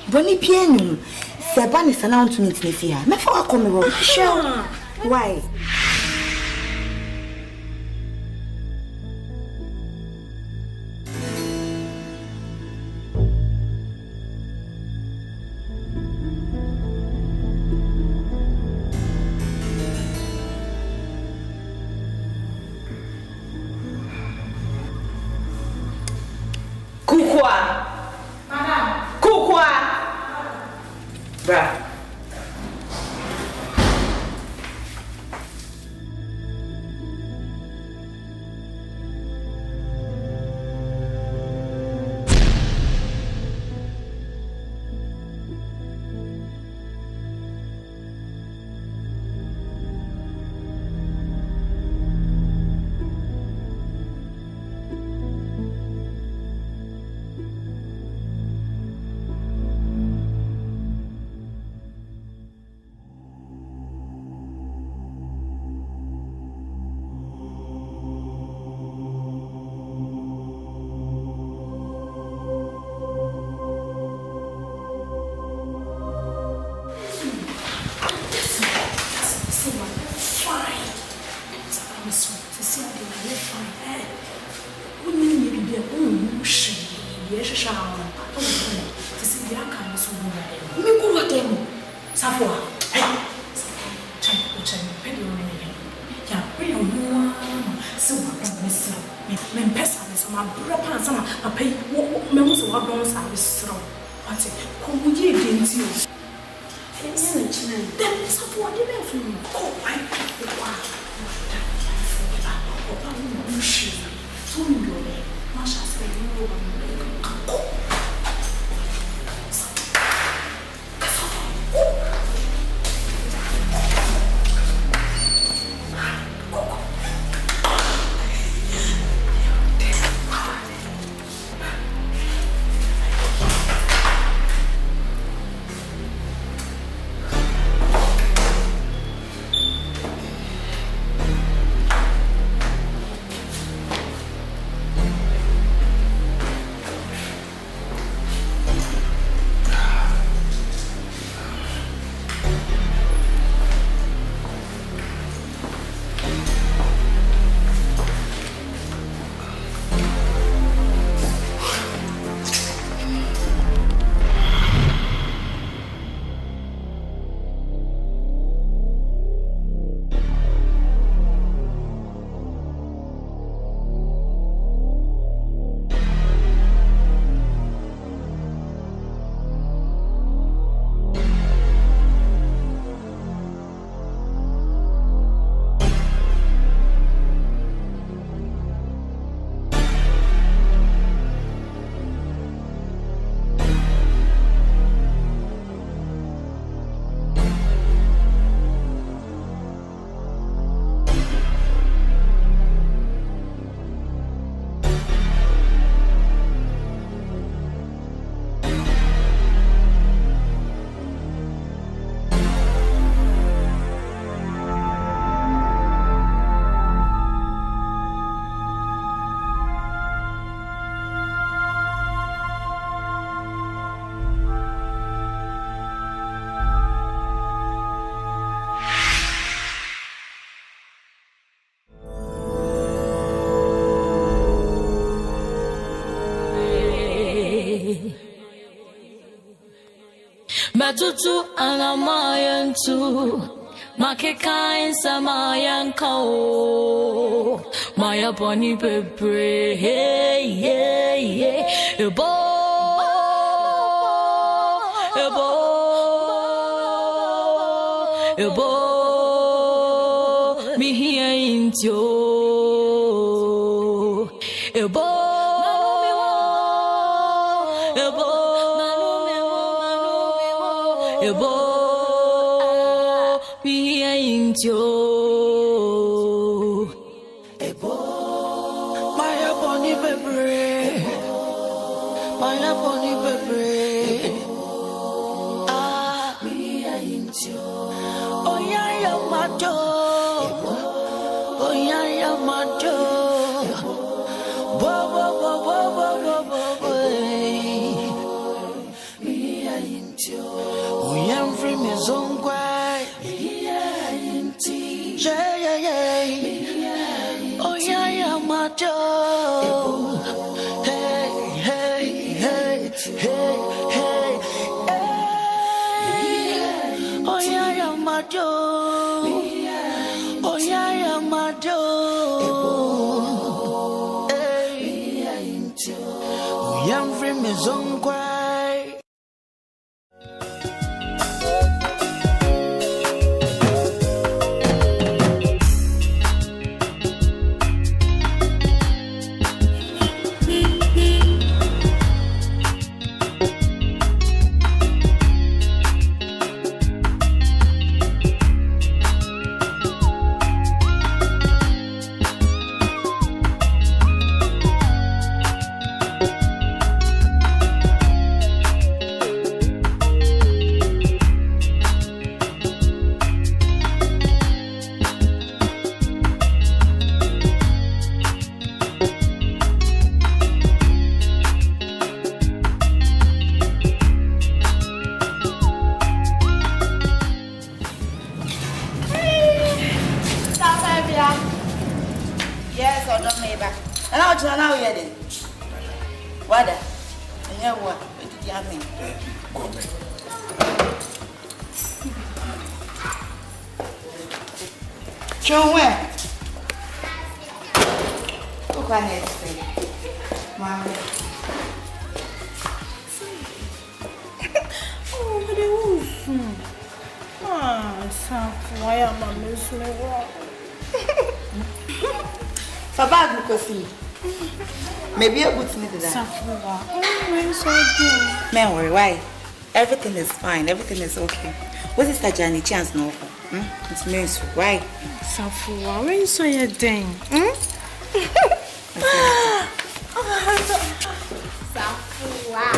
Bonnie Piano, Saban is announced to me, Nifia. Me for a come sure. Why? Kukwa. Bra. Me go what them. Safwa. Hey. Try to pay the money. Ya bring one. So miss me pesa this my brother and some pay me was what don't service through. What it? Come we against you. Then Safwa the be from go I Matutu anamayantu Makekain samayanko Maya boni bebre hey hey hey Ebo Ebo Ebo Mihia intyo Ebo Ebo mi ainjo Ebo Maya boni bebre Ah mi ainjo Oya ya mato Oya ya mato Bo bo bo bo bo bo bo mi ainjo Uyam free me zongwa Oh yeah yeah macho Hey hey hey hey hey Oh yeah yeah macho Oh yeah yeah macho Hey Uyam free me zongwa Yes, or not, maybe. And I'll turn out yet. What? I hear what? What did you have me? John, where? Look at it. Mommy. Oh, but it was. Why am I missing? For bad coffee. Maybe a good thing to that. Man, worry, why? Everything is fine. Everything is okay. What is that Johnny chance no? It's me, why? Safua, when so you dang? Safua.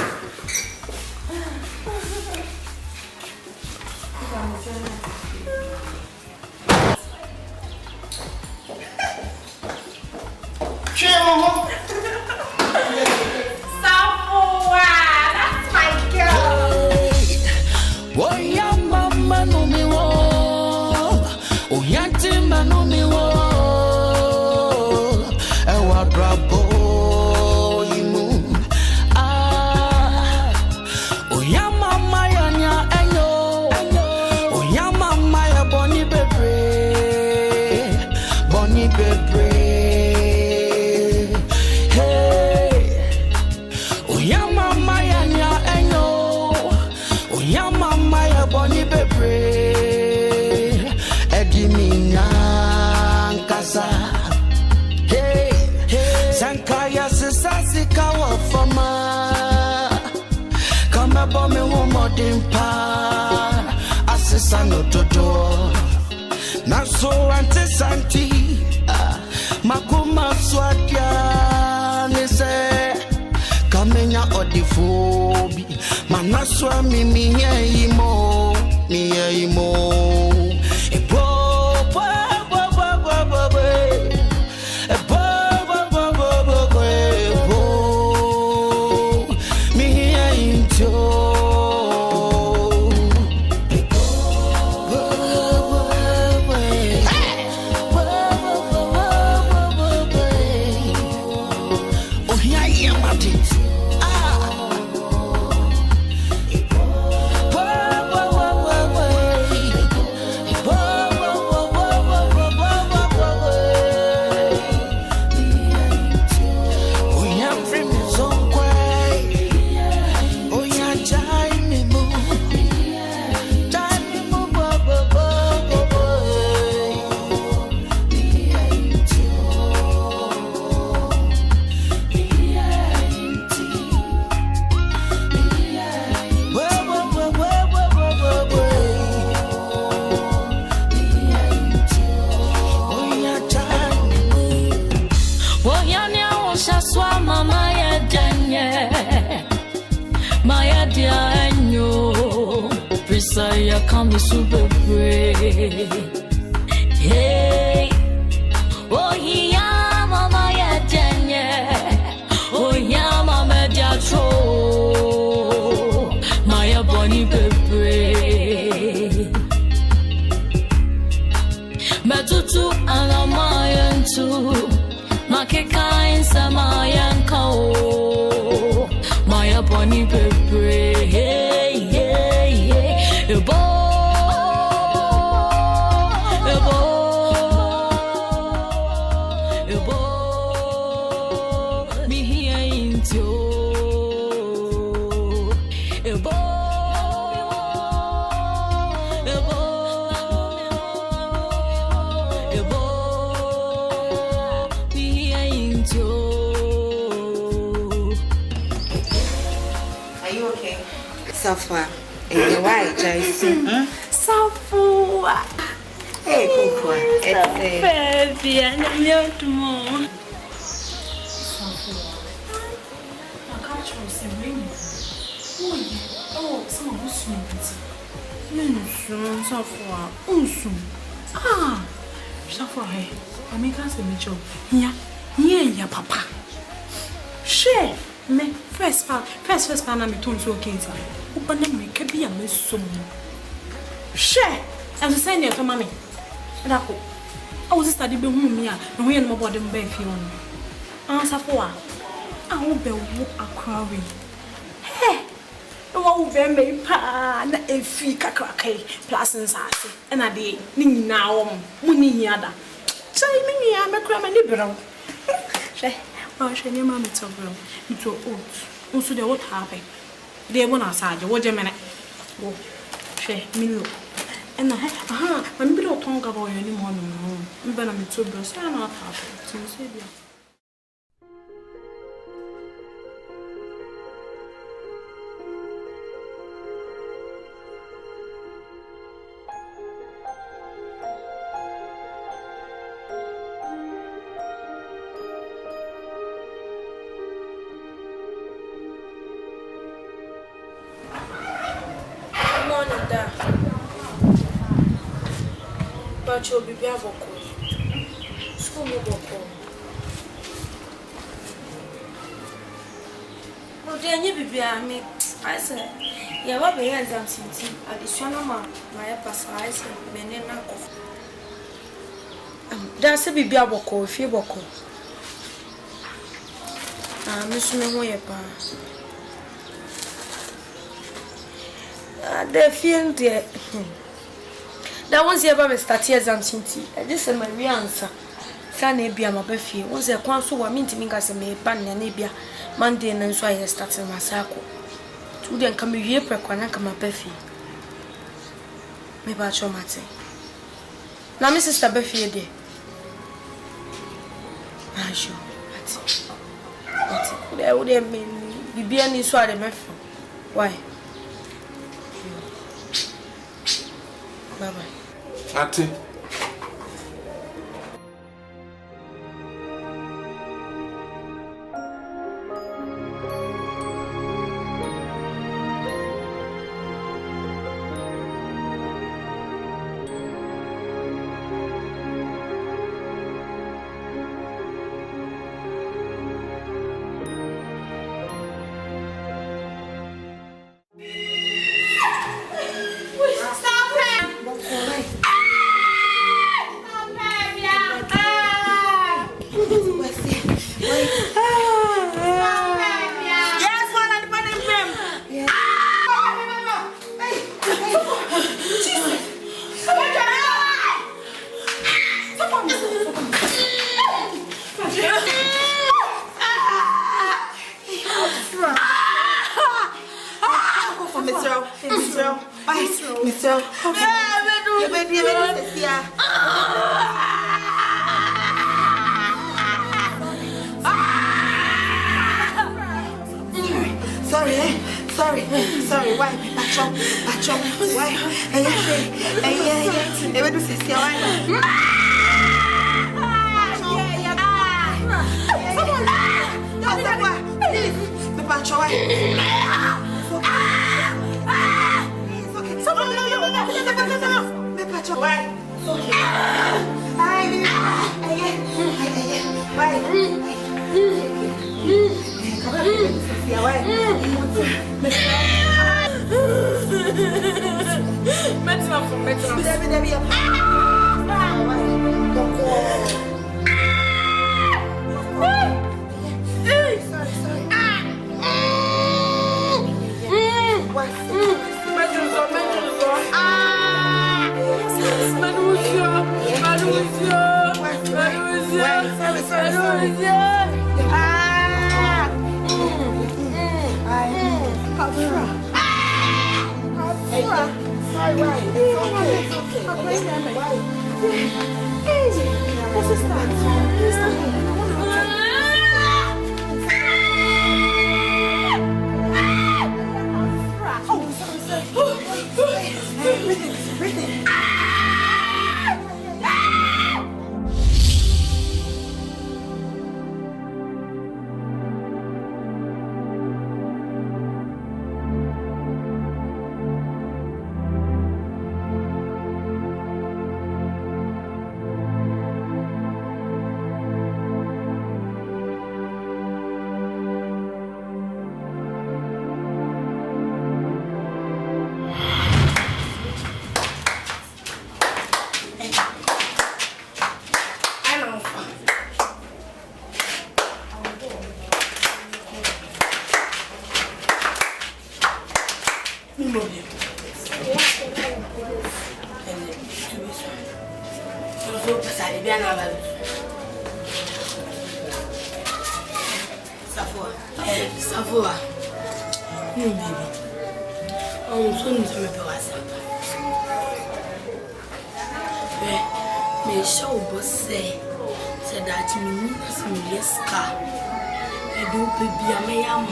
Safua, that's my girl. Oh yeah, mama no me wo. Oh yeah, timba no me wo. Ewa brabo imu. Oh yeah, mama ya nya enyo. Oh yeah, mama ya boni bebre. Boni bebre. Hey. Oh yeah, mama ya nya enyo. Oh yeah, mama ya boni bebre. Edi minyankasa. Hey, Sankaya sisasi kawa fama. Kama bome humodimpa. Asisa no todo. Naso antisanti. Makuma swadia nise. Kamenya odifobi. Manaswa mimi yeimo. Mi yeimo. I can't be super brave. Hey, oh yeah, mama ya jenye. Oh yeah, mama ya tro. Maya boni bebre. Metutu anamayantu. Makeka insa mayankao. Maya boni bebre. Hey, hey, hey. Are you okay? Safwa. Why, Jason? Safua. Hey, Kukwa. Baby, I'm your tomorrow. Safua. I can't trust him. Oh, some of us Safua. Ah, Safua, hey. I make us a job. Yeah, papa. Share. Me first pan na me tun so okay ti. Ubana me ka bia me som. Share. As say near to mommy. Ndako. I was study be hu me a, no ho ye no body me ba fie on. Answer for a. I wo be wo akra we. Hey. No oh, baby, pa, na a free cacake, plus and sassy, and a day, ning now, money yada. So, me, I'm a cram and liberal. Oh, she never mamma to grow into oats. Also, the what happened. They won't outside you. What a minute. Oh, she, me look. And I, I'm below tongue about you anymore. I'm better than 2 bills. I'm not happy to say you. But you'll be able school will go. No, then you be me. I said, yeah, what be hands and since additional man, my pass eyes and banana cough. That's a baby able call, if you boko. Miss me, they feel there. That once you ever start here, Asante, this is my real answer. Can be a mabefie. Once a council were meeting me as a may ban and nebia Monday and so I started my circle. Two then come here, Pekwana come a beffie. Maybe I show my tea. Now, Mrs. Tabeffie, dear. I sure. But there would have been be any sword in my phone. Why? Bye-bye. Ate. Savoa. No, baby. Oh, so need to repair us. Me show boss say that me some yes car. I do baby a me am.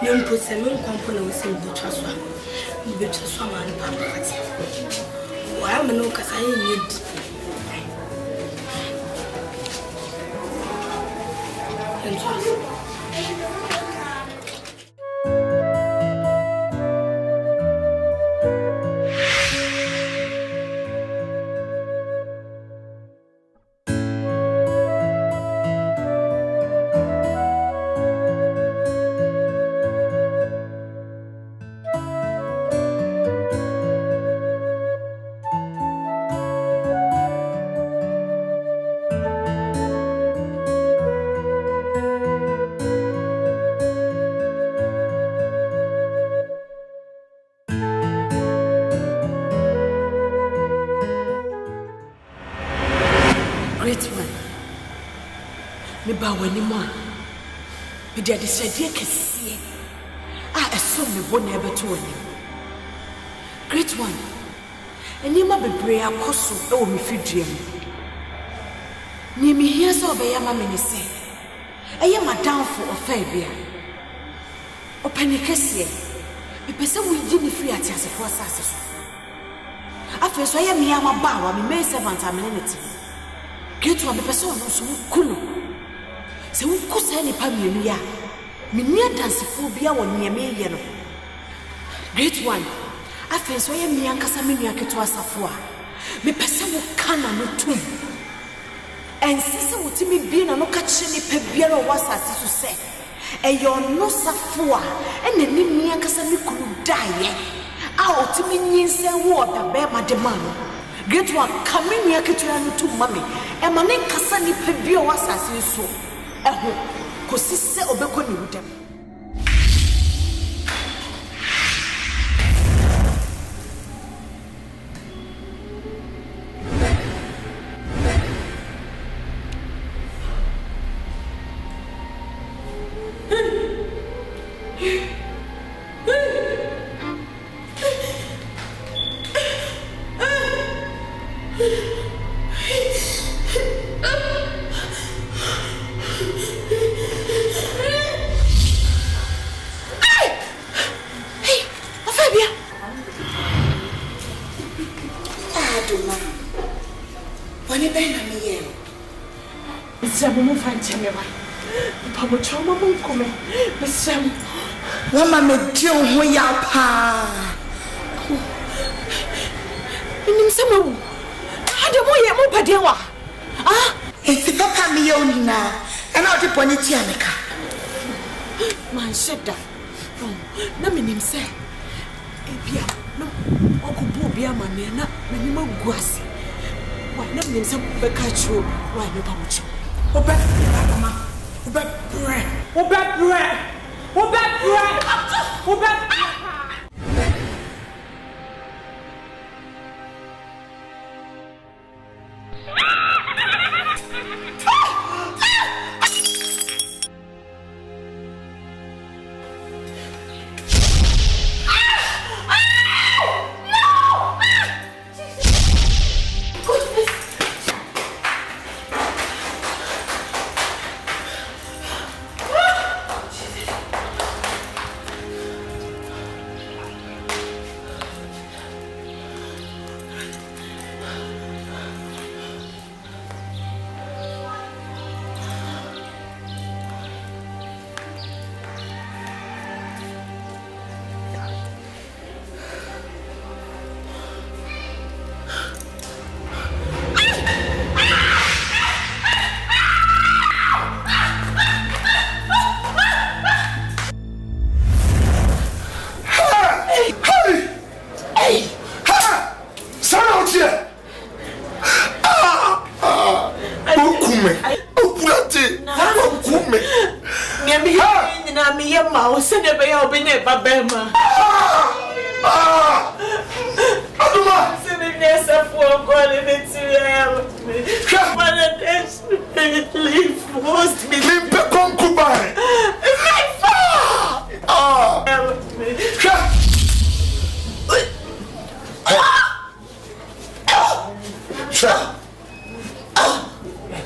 Nem put some company with some the transfer. You be transfer man papa. Why am no cause I need. Me did said ye can see. I assume me won't ever to him. Great one. And you might be brave, of course, oh, me feed dream. Near me here, so be a mammy say. I am a downfall of failure. Open your kiss, a person will give me free at as a process. After so I am here, my bow, me may servant amenity. Great one, the person who's cool. Se wo kusa ni pa mienu ya me nia dansefo bia wo nia me ye no great one afen so ye me ankasa me nua keto asafo a me pese wo kana no tum ensese wo ti me bia na no ka kire ni pa bia ro wasase so se e yo no safo a ene ni me ankasa me kuru daye a o ti me nyinse wo da be ma de ma no great one kamenia keto ya no tum mame e ma ne kasa ni pa bia wasase so eho kosi se obekọ ni wudem Mama me dio ho ya pa. Nim se mo. Ade mo ye mo pade wa. Ah, enti papa me ye onina. E na odi poni ti ameka. Man sheda. Na me nim se. Ebia, no. Okubu bia ma me na me ma guase. Wa na me nim se be ka chiro. Wa me pa mo chi. Oba mama. Oba bre. Oba bre.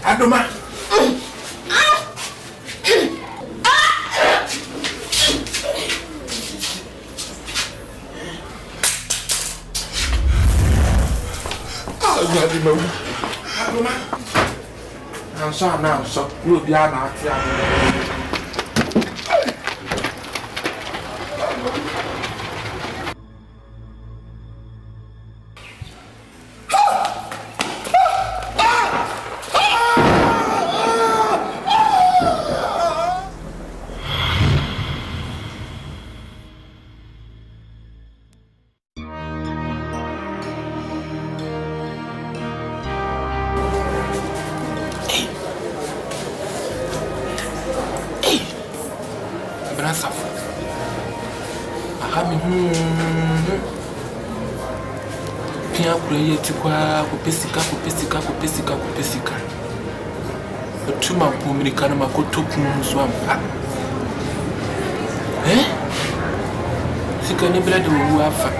Adoma. Adoma. I'm so. You'll be out. Kupesika. Otuma mpumirikana makoto kumuzwampa. Sika ni blade wo afa.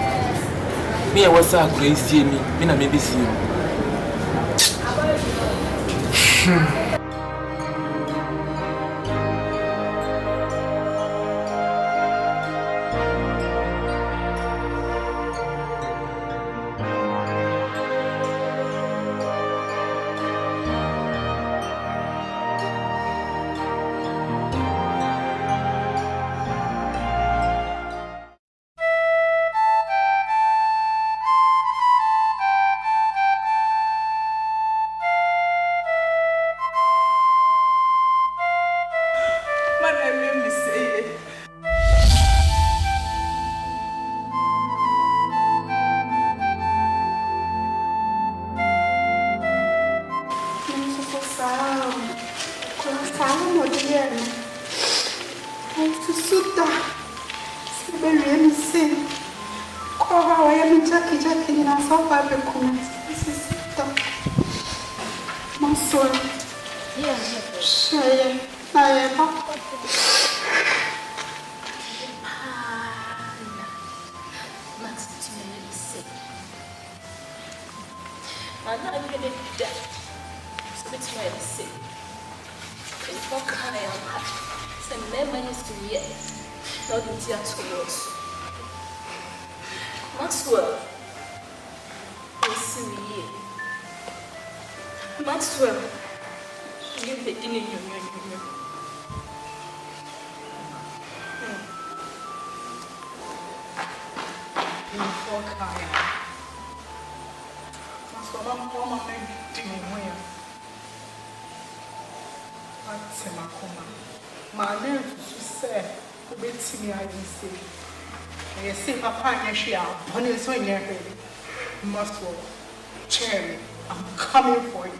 Me wasa crazy me na maybe see. Cherry, I'm coming for you.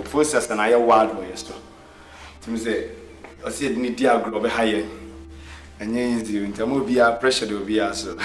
Forces and I are wild way. To say, I see it need to grow higher. And you in terms of your pressure, will be also.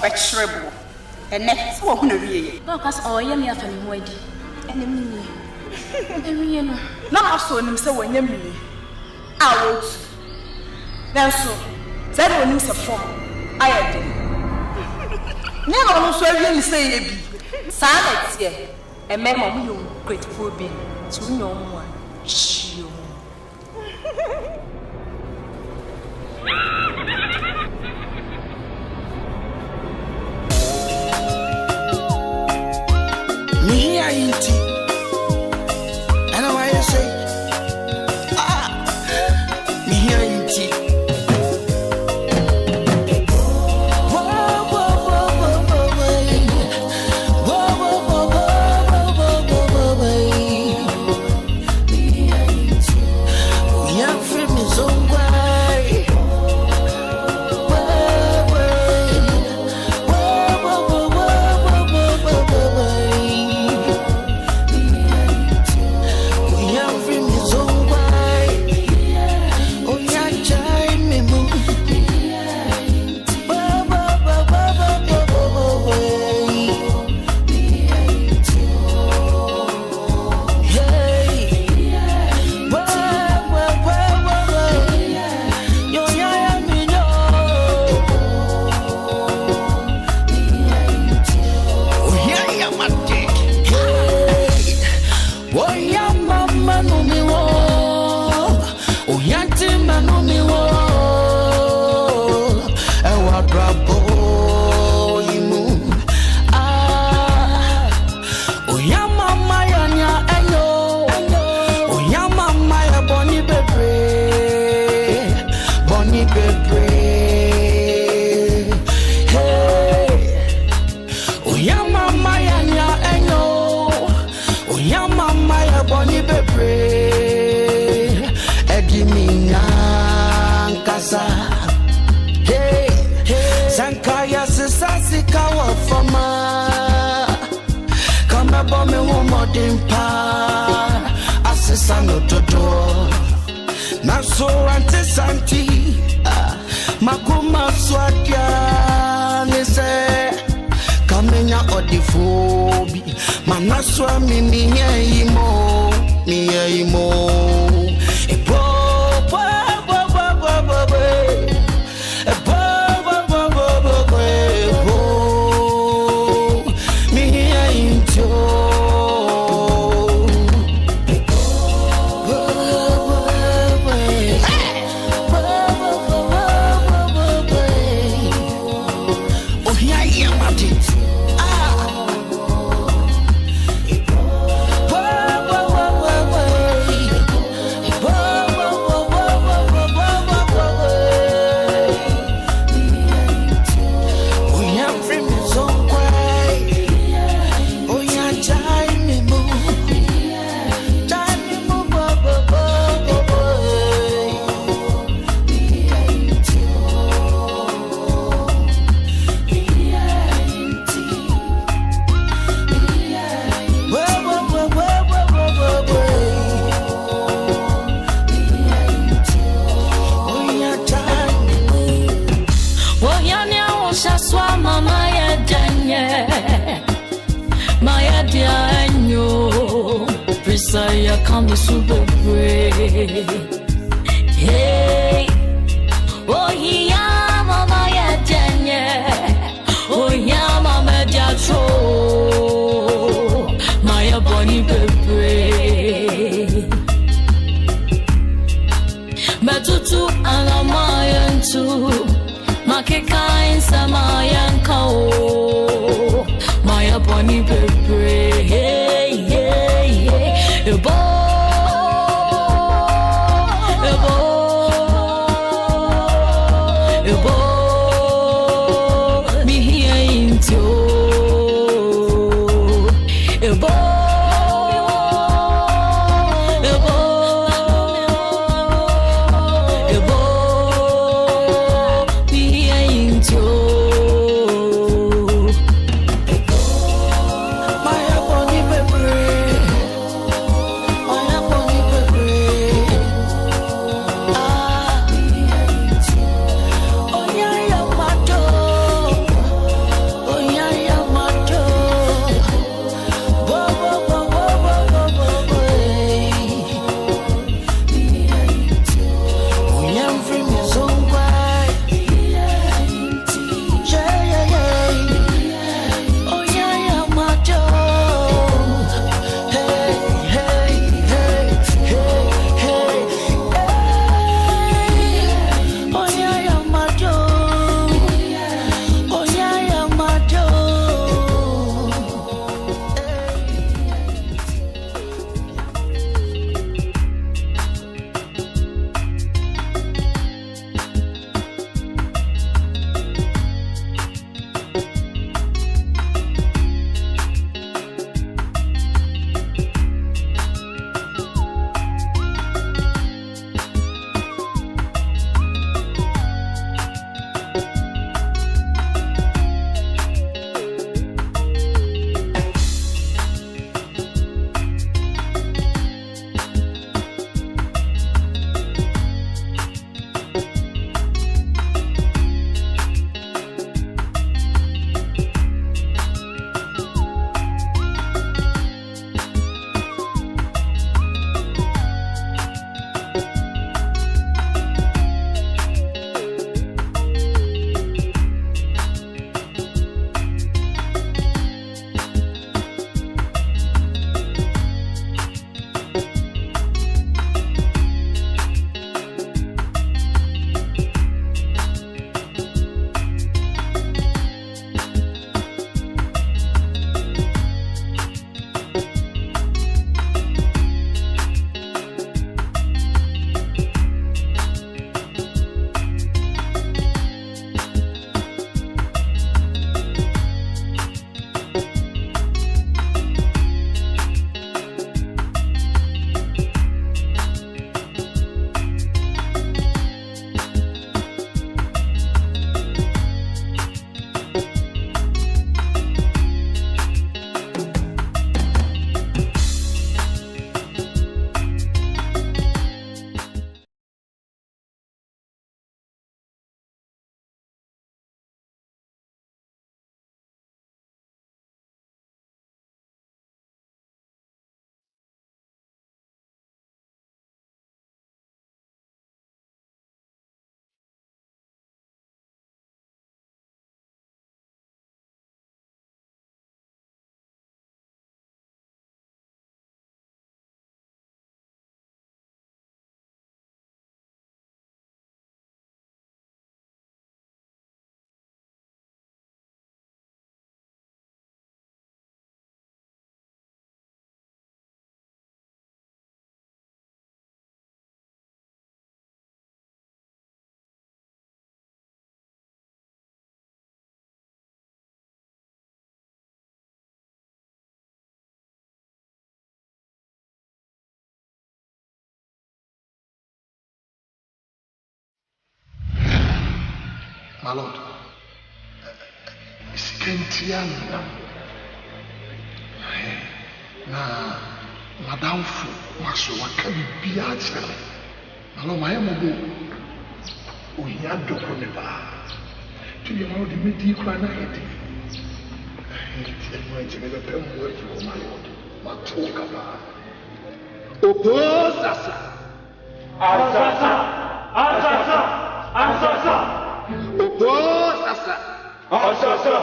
trouble. And next, what will be? Because all your near family wedding. And the Not also him so when you out. Now, so, that will miss a form. I had never know so really say silence here. And mamma, you grateful being to no one. Me, I ain't. And why you say, me, I ain't. Asante, Makuma Swatia, Nese, Kamenya Odifobi, Manaswa Mimi Imo, I come super brave. Hey, oh yeah, mama ya janye. Oh yeah, mama jacho. My bunny baby. Matutu alamayan tu. Makeka insa mayan kao. My bunny baby. Hey, hey, hey. Your boy. My Lord, Sikentiana. Na Madame Fu, Maso, what can be answered? Malo, my amobo, OHIA dokoneba. To your mouth, the midi crana head. And my Jamaica Pembo, my Lord, my talk about. Oppose us. Asasa, Asasa, Asasa. Oppose us. Asasa,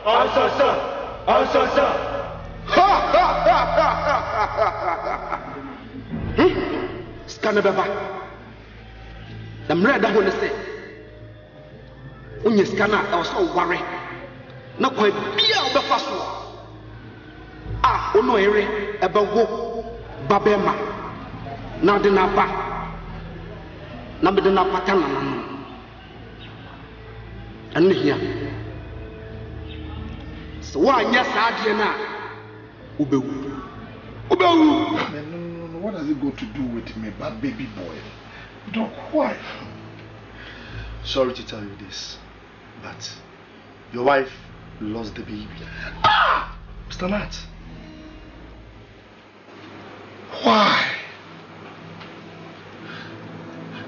Asasa, Asasa. Ha ha ha ha ha ha. Scan baba. The murder who say. Unye scanner, I was so worried. No quite be out the first one. Ah, ono ere ebago babema. Na de na ba. Na be de na patana na no. Anu hia. So wa anya saade na ubewu. Ubewu. No. What does it got to do with me, bad baby boy? Doc, why? Sorry to tell you this, but your wife lost the baby. Ah! Mr. Nat. Why?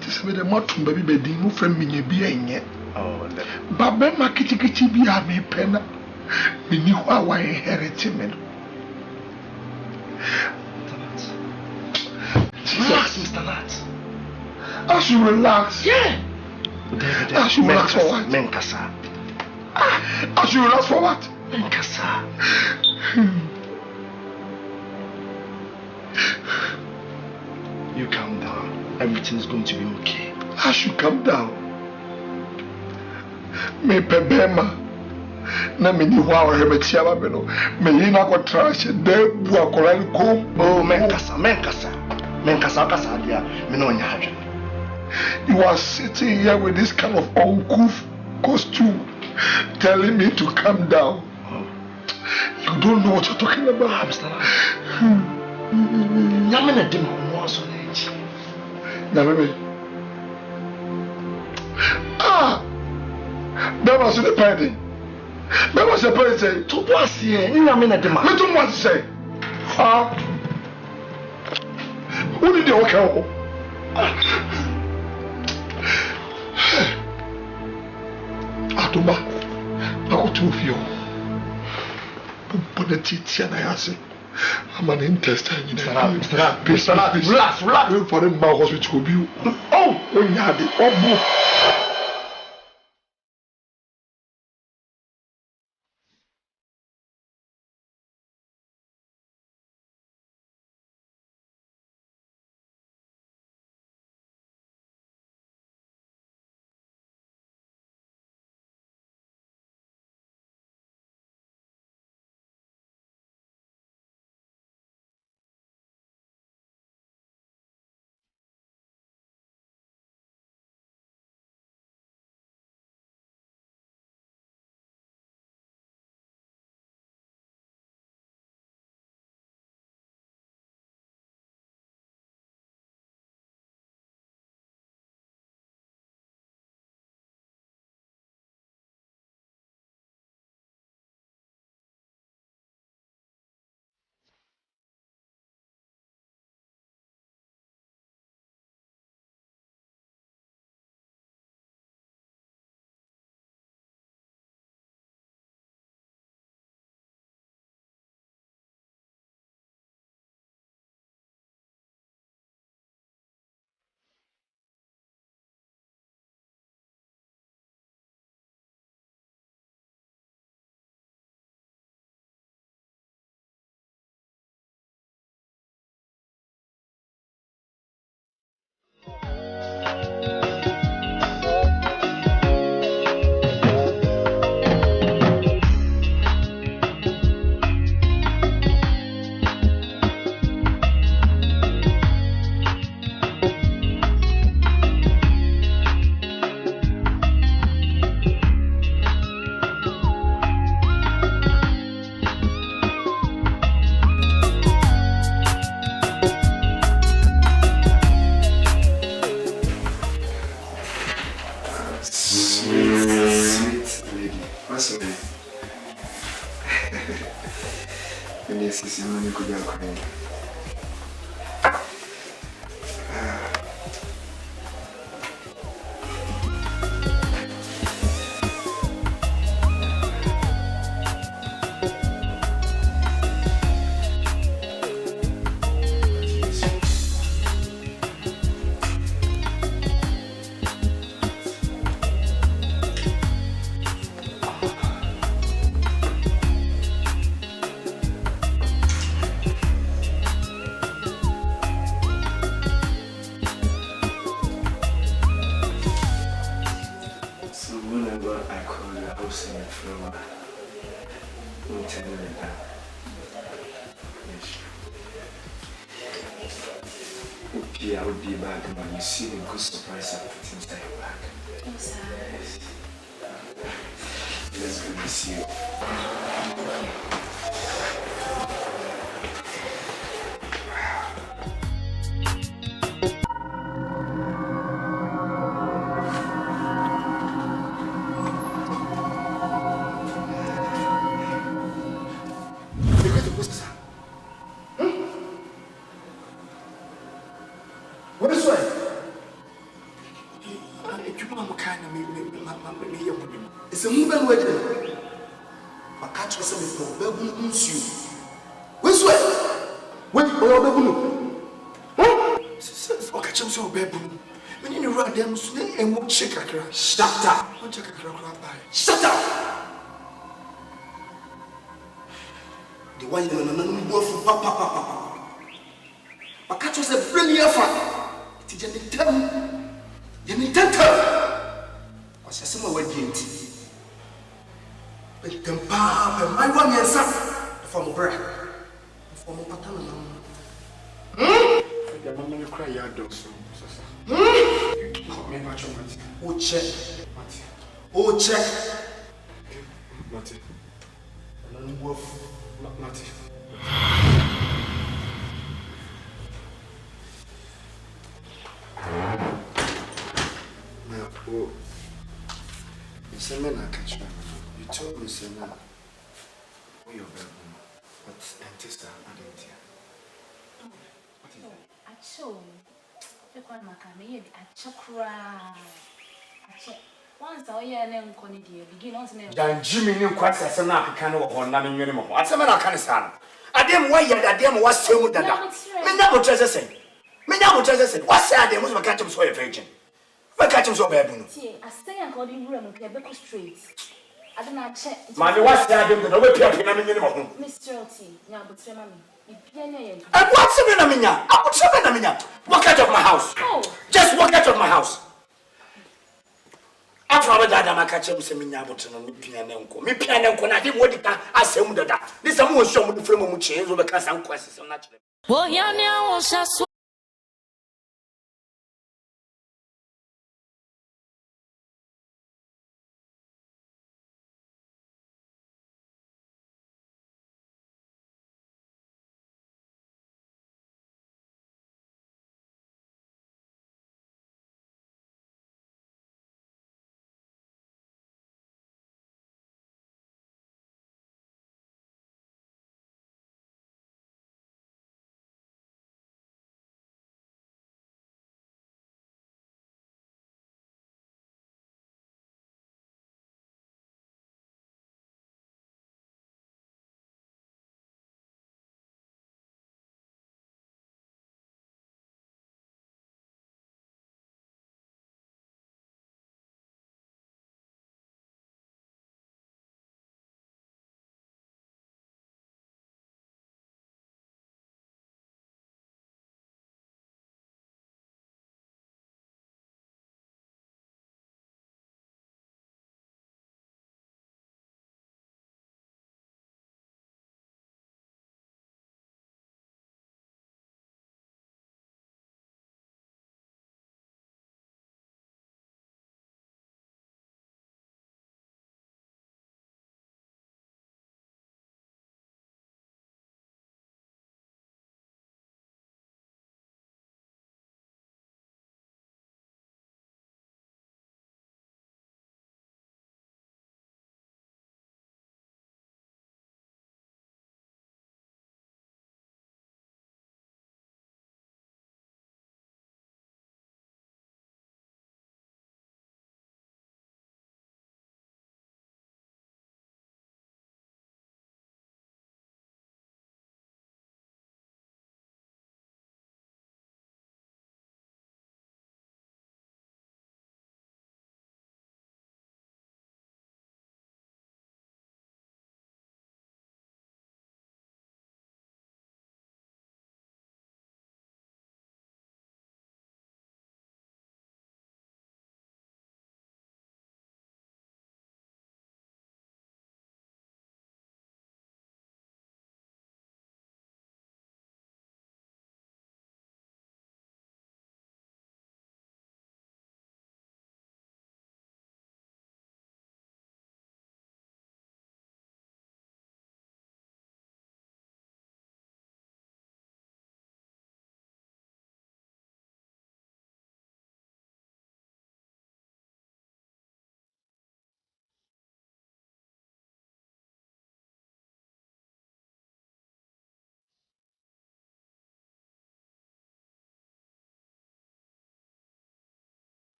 This is the matum baby bedi mu friend me bi enye. Oh, Babe ma kichi bi a me pena. Me ni ho awa inherit me. Relax, Mr. Nat. I should relax. Yeah. I should relax for what? Menkasa. I should relax for what? Menkasa. You calm down. Everything's going to be okay. I should calm down. Me pebema. Na me ni ho a hebetia ba me no. Me yina ko trash de bu akoran kom. Oh, menkasa. Menkasa dia. Me no nya hadwe. You are sitting here with this kind of uncouth costume telling me to calm down. Oh. You don't know what you're talking about. Mr. Nyamene dem ho so na echi. Nyamene. Ah! That was the party. That was the party. To boss here, nyamene dem. Me to what say? Ah. Who did you okay? Atuma, ako tufio. Put the teeth and I ask it. I'm an intestine. Mr. Nat, relax. For the mouth hospital. Oh, when you had it. And yes, it's only good. I would be back when you see the good surprise I put inside your bag. Yes, sir. Yes. Let's go and see you. It's a movement wedding. My catch was a baboon suit. Which way? Wait, or baboon. Okay, I'm so baboon. When you run them, and won't check a crack. Shut up. Shut up. The one you know for papa. My catch was a brilliant fun. It is an intent. Was a summer wedding. But the papa, my 1 year son, from bread, from a pattern. I don't know you cry your dog so. Me much of it. Oh, check. Oh, check. Mati. And wolf, Mati. Now, oh, it's a man I catch you. You told me, sir, now, where your bedroom, but dentist, I didn't hear. What is that? I show you. The one Macamay, I chakra. Once I hear them conny, begin on name. Dan Jimmy knew quite as an Akan or Namin anymore. What's a man I can't stand? I damn why that damn was so good that. Me never tries to say. Me never tries to say. What's that? They must have catch him so virgin. But catch him so bad. I stay and call in room and play back straight. I don't know, check. Mammy, what's that? Don't know what you're anymore. Mr. T, now, but say, Mammy. And what's the Minamina? I put some Minamina. Walk out of my house. Oh, just walk out of my house. After that, I'm a catch him saying, Yabuton, me piano, I didn't want to ask him that. This is more show the film of change over some questions. Oh, yeah,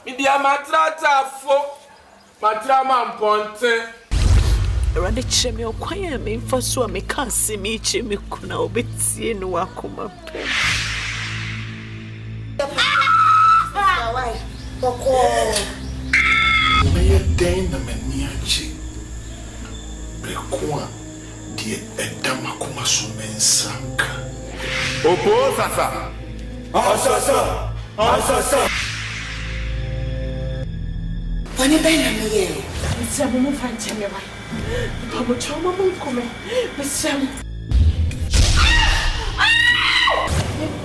India matrata fo. Matra man ponte. Rade cheme okwanya me mfa so me ka se me cheme kuna obetie no akoma pe. Why? Boko. Me den na mani achi. Brekwa die edama kuma so mensanka. Opo sasa. Asasa. Wani bena me ye. Ntia mo fa ncheme wa. Pamo choma mo nkome. Besam.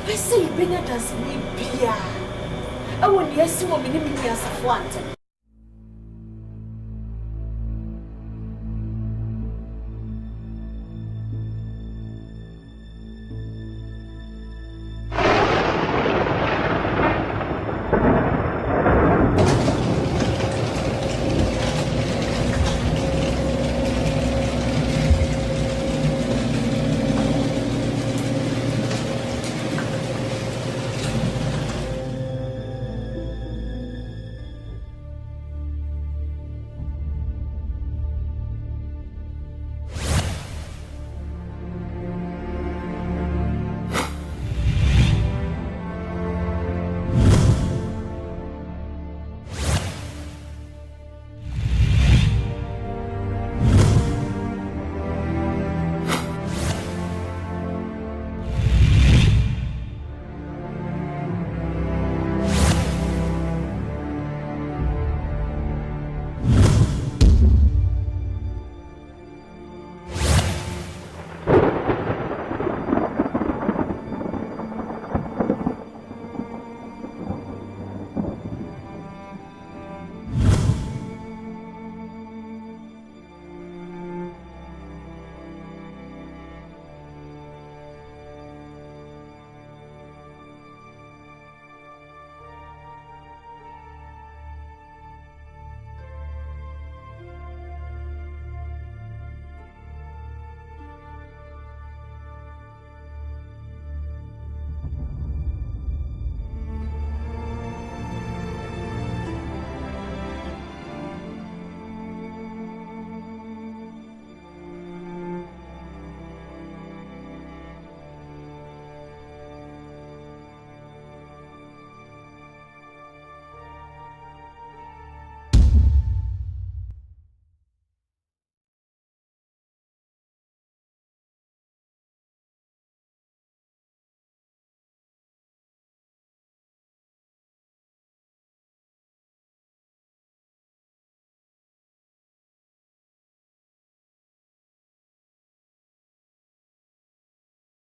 Besi benya das me bia. I want to see what we need to